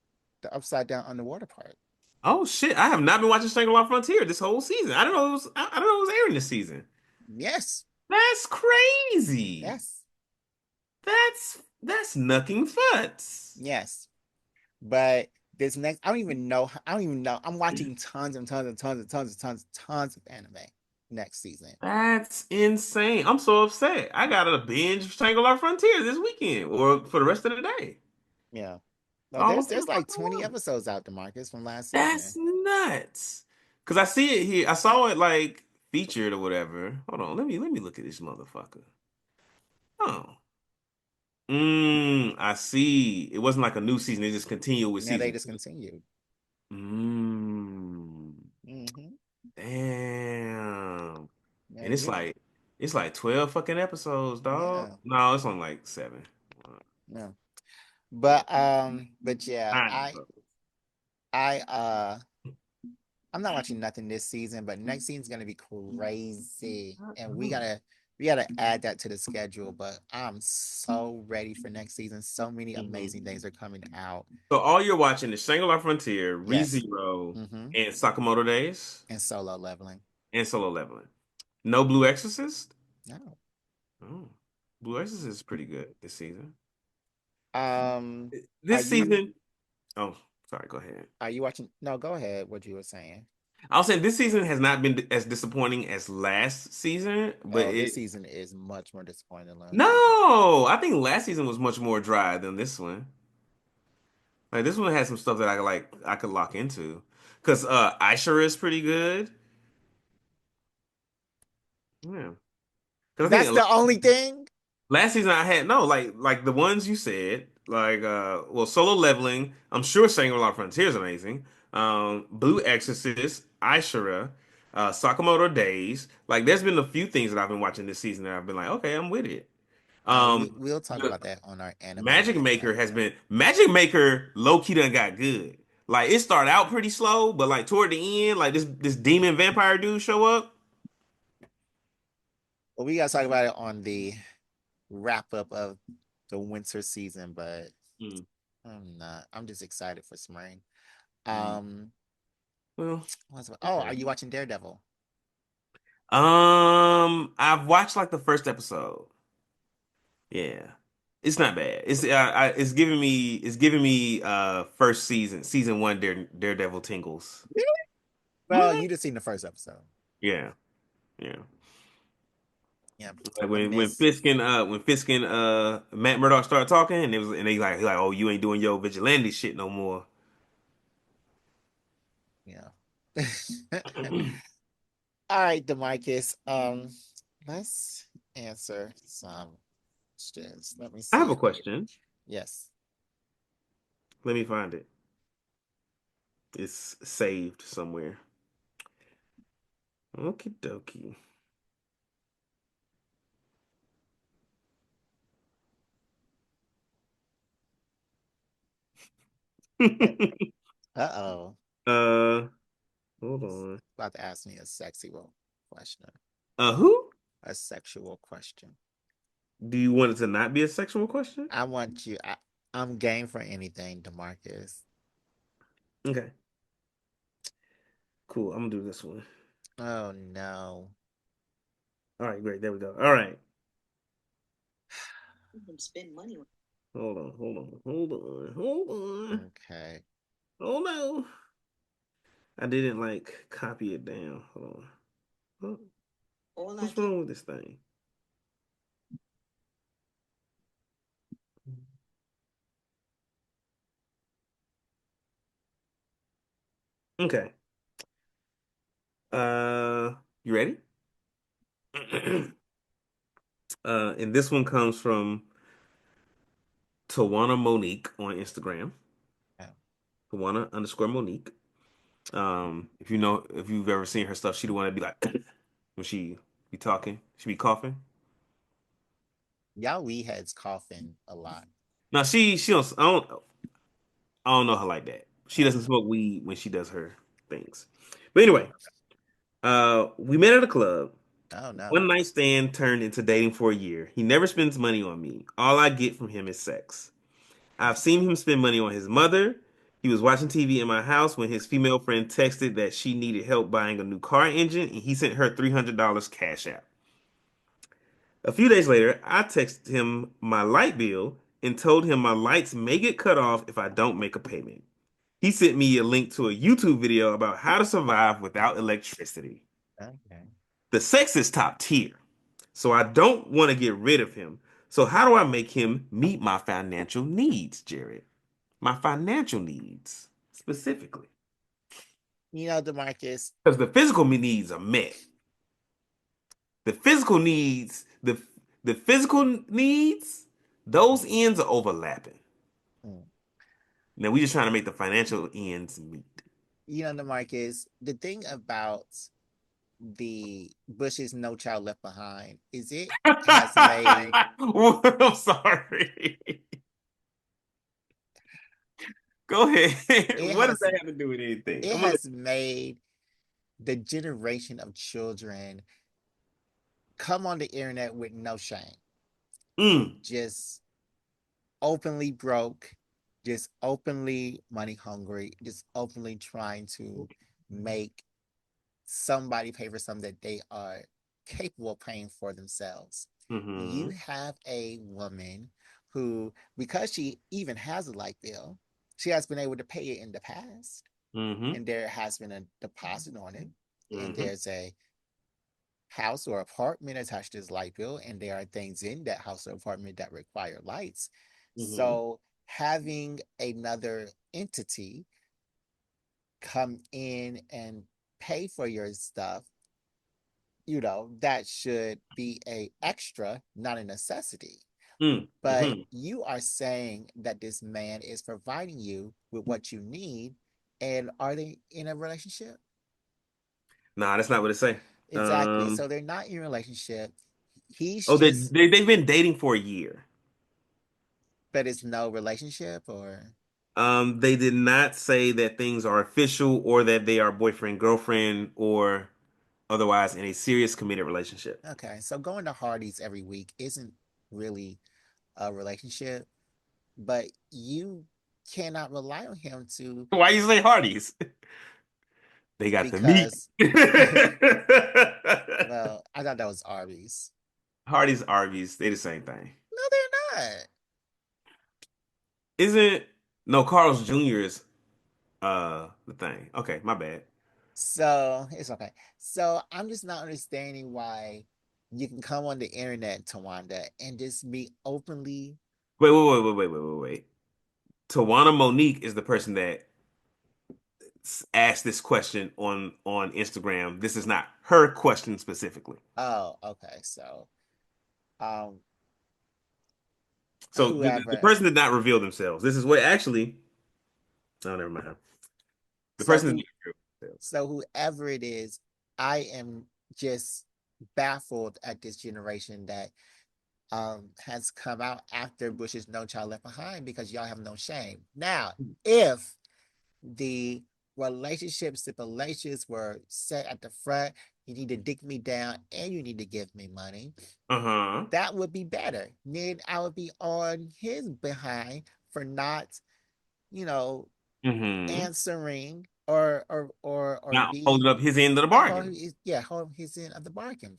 the upside down underwater part. Oh shit! I have not been watching Shangri-La Frontier this whole season. I don't know. I don't know it was airing this season. Yes, That's crazy. yes, That's nothing futs. yes. But this next, I don't even know. I don't even know. I'm watching tons and tons and tons and tons and tons of anime next season. That's insane. I'm so upset. I gotta binge Shangri-La Frontier this weekend or for the rest of the day. Yeah. No, All there's the like 20 episodes out, Demarcus, from last That's season. nuts. Cause I see it here. I saw it like featured or whatever. Hold on, let me look at this motherfucker. Oh. I see. It wasn't like a new season. They just continued with Now they season. discontinued. Mm. Mm-hmm. Damn. Yeah, And it's like 12 fucking episodes, dog. yeah, No, it's only like seven. yeah. But yeah, Nine episodes. I I'm not watching nothing this season, but next season's gonna be crazy, and we gotta add that to the schedule. But I'm so ready for next season. So many amazing Mhm. things are coming out. So all you're watching is Shangri-La Frontier, Yes, ReZero, mm-hmm. and Sakamoto Days, And Solo Leveling. and Solo Leveling. No Blue Exorcist? No. Oh. Blue Exorcist is pretty good this season. Um, are This you season, oh, sorry, go ahead. are you watching? No, go ahead. What you were saying? I'll say this season has not been as disappointing as last season, but Oh, this it season is much more disappointing than last season. no, I think last season was much more dry than this one. Like this one has some stuff that I could lock into. Cause Aishara is pretty good. Yeah. Cause I That's think the only thing. last season I had no like the ones you said, like well Solo Leveling, I'm sure Shangri-La Frontier is amazing. Blue Exorcist, Aishara, Sakamoto Days. Like there's been a few things that I've been watching this season that I've been like, okay, I'm with it. We'll talk The about that on our anime Magic rant Maker has episode. been Magic Maker low key done got good. Like it started out pretty slow, but like toward the end, like this demon vampire dude show up. Well, we gotta talk about it on the wrap up of the winter season, but Mm, I'm not. I'm just excited for spring. mm. Um, Well, oh, okay. are you watching Daredevil? I've watched like the first episode. Yeah, it's not bad. It's giving me first season one Daredevil tingles. Well, What? you just seen the first episode. Yeah, yeah. Yeah, Like the when miss. Fisk and Matt Murdock started talking, and it was and they like, oh, you ain't doing your vigilante shit no more. Yeah. All right, Demarcus. Let's answer some questions. Let me I have see a if I can. question. Yes. Let me find it. It's saved somewhere. Okie dokie. Uh-oh. uh, hold It's on. about to ask me a sexual question. Who? A sexual question. Do you want it to not be a sexual question? I want you. I'm game for anything, Demarcus. Okay, cool. I'm gonna do this one. Oh no. All right, great. There we go. All right. Hold on. Okay. Oh no. I didn't like copy it down. Hold on. Huh? What's wrong with this thing? Okay. You ready? And this one comes from Tawana Monique on Instagram. Yeah. Tawana underscore Monique. If you know, if you've ever seen her stuff, she the one that be like when she be talking, she be coughing. Y'all we heads coughing a lot. Now she don't I don't know her like that. She doesn't Okay. smoke weed when she does her things. But Mm. anyway, we met at a club. Oh no. One night stand turned into dating for a year. He never spends money on me. All I get from him is sex. I've seen him spend money on his mother. He was watching TV in my house when his female friend texted that she needed help buying a new car engine, and he sent her $300 cash out. A few days later, I texted him my light bill and told him my lights may get cut off if I don't make a payment. He sent me a link to a YouTube video about how to survive without electricity. Okay. The sex is top tier, so I don't want to get rid of him. So how do I make him meet my financial needs, Jared? My financial needs specifically, Demarcus, because the physical needs are met. The physical needs, the physical needs, those ends are overlapping. mm, Now we just trying to make the financial ends meet. Demarcus, the thing about the Bush's No Child Left Behind is it has made I'm sorry. Go ahead. it What does has that have to do with anything? it I'm gonna has made the generation of children come on the internet with no shame, mm, just openly broke, just openly money hungry, just openly trying to make somebody pay for something that they are capable of paying for themselves. You mm-hmm, have a woman who, because she even has a light bill, she has been able to pay it in the past, mm-hmm, and there has been a deposit on it, and mm-hmm, there's a house or apartment attached to this light bill, and there are things in that house or apartment that require lights. mm-hmm, So having another entity come in and pay for your stuff, that should be a extra, not a necessity. But mm-hmm. you are saying that this man is providing you with what you need, and are they in a relationship? Nah, that's not what it say. Exactly. So they're not in a relationship. He's Oh, just, they've been dating for a year. but it's no relationship or They did not say that things are official or that they are boyfriend, girlfriend, or otherwise in a serious committed relationship. okay. So going to Hardee's every week isn't really a relationship, but you cannot rely on him to Why you say Hardee's? They got the meat. because well, I thought that was Arby's. Hardee's, Arby's, they the same thing. No, they're not. Isn't no Carl's Jr. is the thing. Okay, my bad. So it's okay. So I'm just not understanding why you can come on the internet, Tawanda, and just be openly. Wait. Tawana Monique is the person that asked this question on Instagram. This is not her question specifically. Oh, okay. So, um, So the whoever. person did not reveal themselves. This is what actually. Oh, never mind. The So person did who. not reveal themselves. So whoever it is, I am just baffled at this generation that has come out after Bush's No Child Left Behind because y'all have no shame. Now, if the relationship stipulations were set at the front, you need to dick me down and you need to give me money, Uh-huh. that would be better. Then I would be on his behind for not, you know, Mm-hmm. answering or Now holding being up his end of the hold bargain. yeah, hold his end of the bargain.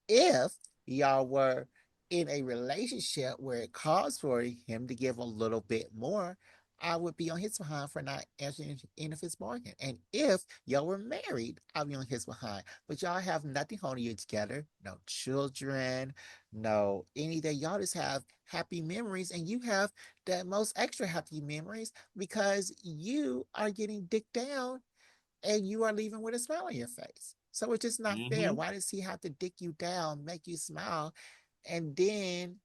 If y'all were in a relationship where it calls for him to give a little bit more, I would be on his behind for not answering any of his bargain. And if y'all were married, I'd be on his behind. But y'all have nothing holding you together, no children, no anything. Y'all just have happy memories, and you have the most extra happy memories because you are getting dicked down and you are leaving with a smile on your face. So it's just not fair. Mm-hmm. Why does he have to dick you down, make you smile, and then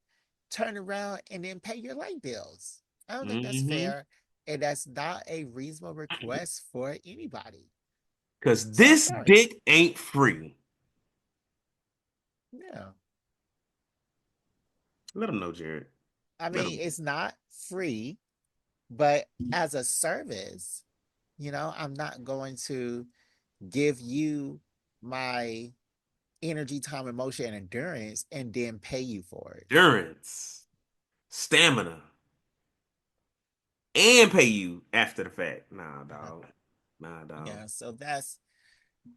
turn around and then pay your light bills? I don't think that's Mm-hmm. fair. And that's not a reasonable request for anybody. Because So I'm this sorry. dick ain't free. Yeah. Let him know, Jared. I Let mean, him. it's not free, but as a service, I'm not going to give you my energy, time, emotion, and endurance and then pay you for it. Endurance, stamina, and pay you after the fact. Nah, dog. Nah, dog. Yeah, so that's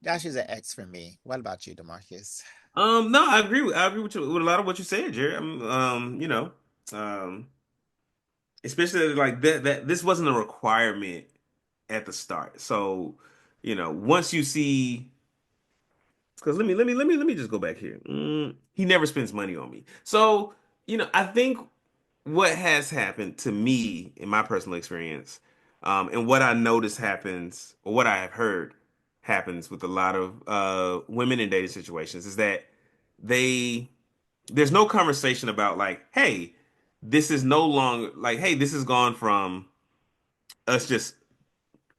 just an X for me. What about you, Demarcus? No, I agree. I agree with you with a lot of what you said, Jared. Um, especially like that this wasn't a requirement at the start. So, once you see, because let me just go back here. He never spends money on me. So, I think what has happened to me in my personal experience, and what I notice happens, or what I have heard happens with a lot of women in dating situations, is that they there's no conversation about like, hey, this is no longer like, hey, this has gone from us just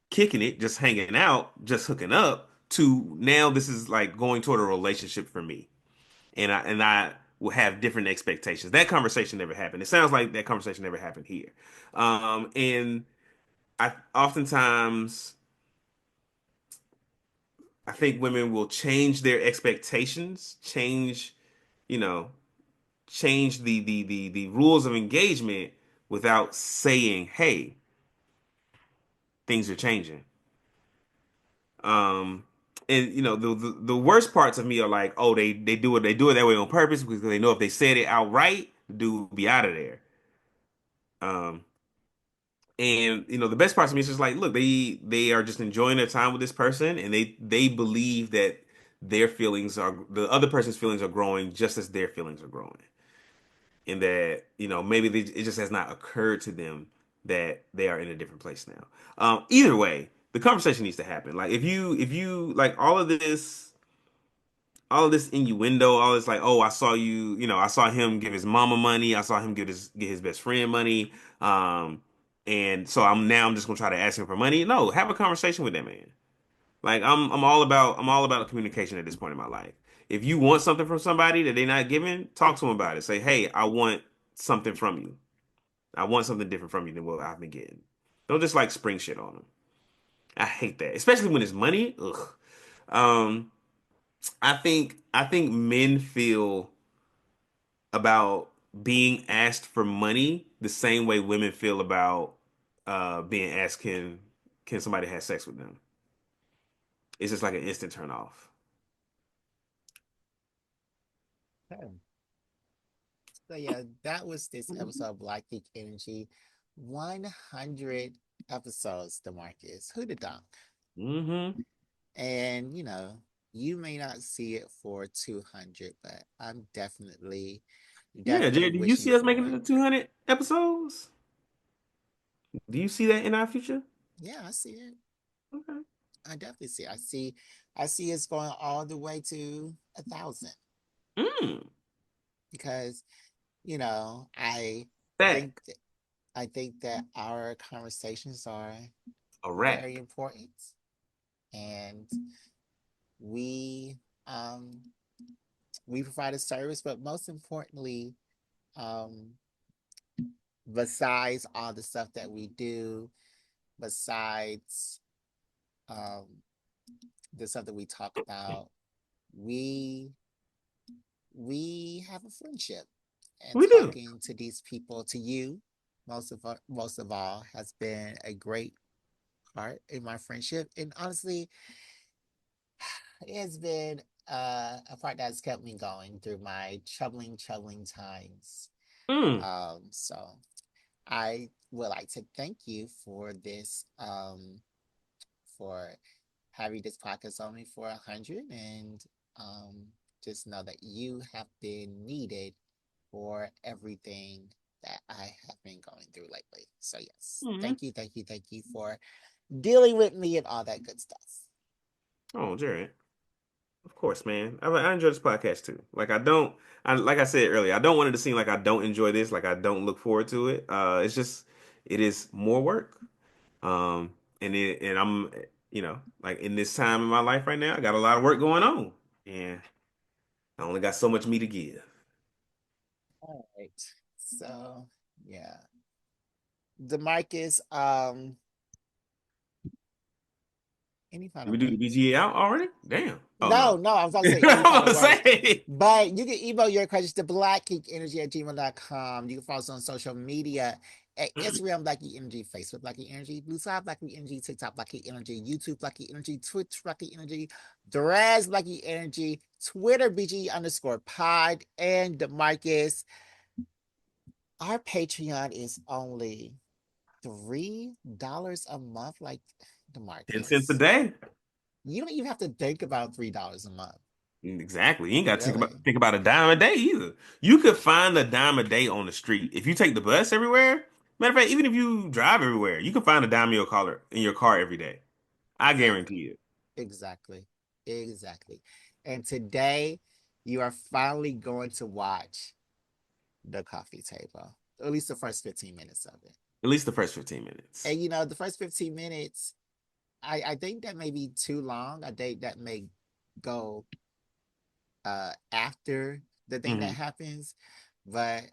kicking it, just hanging out, just hooking up, to now this is like going toward a relationship for me, and I will have different expectations. That conversation never happened. It sounds like that conversation never happened here. And I oftentimes I think women will change their expectations, you know, change the rules of engagement without saying, "Hey, things are changing." Um, and the worst parts of me are like, oh, they do it that way on purpose because they know if they said it outright, the dude would be out of there. Um, and the best parts of me is just like, look, they are just enjoying their time with this person, and they believe that the other person's feelings are growing just as their feelings are growing, and that maybe it just has not occurred to them that they are in a different place now. Either way, the conversation needs to happen. Like if you like all of this innuendo, all this like, oh, I saw I saw him give his mama money, I saw him get his best friend money, and so I'm just gonna try to ask him for money. No, have a conversation with that man. Like I'm all about communication at this point in my life. If you want something from somebody that they're not giving, talk to them about it. Say, hey, I want something from you. I want something different from you than what I've been getting. Don't just like spring shit on them. I hate that, especially when it's money. Ugh. Um, I think men feel about being asked for money the same way women feel about being asked can somebody have sex with them. It's just like an instant turn off. Okay. So yeah, that was this episode of Black Geek Energy. 100 episodes, Demarcus. Who the dunk? Hmm. And you may not see it for 200, but I'm definitely, Yeah, definitely Jared, do you wishing see us making for it it. to 200 episodes? Do you see that in our future? Yeah, I see it. Okay. I definitely see it. I see it's going all the way to 1,000 Mm, because, you know, I that think that our conversations are a very rack. important, and we um we provide a service, but most importantly, um besides all the stuff that we do, besides um the stuff that we talk about, we we have a friendship, and We do. talking to these people, to you, most of all, has been a great part in my friendship. And honestly, it has been a part that's kept me going through my troubling times. Mm, So I would like to thank you for this, for having this podcast on me for 100, and um, just know that you have been needed for everything that I have been going through lately. So yes, mm. thank you for dealing with me and all that good stuff. Oh, Jared. Of course, man. I enjoy this podcast too. Like I don't, like I said earlier, I don't want it to seem like I don't enjoy this, like I don't look forward to it. It's just, it is more work. And I'm, like in this time in my life right now, I got a lot of work going on, and I only got so much me to give. All right. So yeah. DeMarcus, any Did final we do the words? BGA out already? Damn. Oh No, no. no, I was about to say any I'm final gonna words. say. But you can email your questions to blackgeekenergy@gmail.com. You can follow us on social media at Instagram, Black Geek Energy, Facebook, Black Geek Energy, Blue Side, Black Geek Energy, TikTok, Black Geek Energy, YouTube, Black Geek Energy, Twitch, Black Geek Energy, Threads, Black Geek Energy, Twitter, BG_pod, and DeMarcus. Our Patreon is only $3 a month, like 10 cents a DeMarcus. day. You don't even have to think about $3 a month, Exactly. You ain't got to really. think about a dime a day either. You could find a dime a day on the street if you take the bus everywhere. Matter of fact, even if you drive everywhere, you can find a dime in your car every day. I Exactly. guarantee it. Exactly. Exactly. And today you are finally going to watch The Coffee Table, at least the first 15 minutes of it. At least the first 15 minutes. And the first 15 minutes, I think that may be too long. I think that may go after the thing that Hmm. happens, but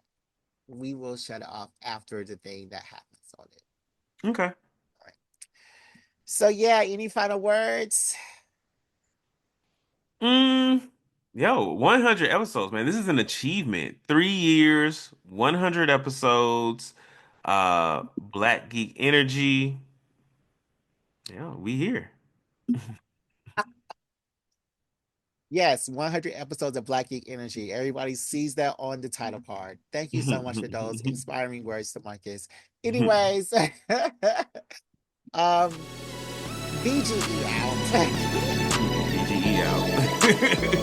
we will shut it off after the thing that happens on it. Okay. All right. So yeah, any final words? Mm, yo, 100 episodes, man. This is an achievement. 3 years, 100 episodes. Black Geek Energy. Yeah, we here. Yes, 100 episodes of Black Geek Energy. Everybody sees that on the title card. Thank you so much for those inspiring words to Marcus. Anyways, um, BGE out. BGE out.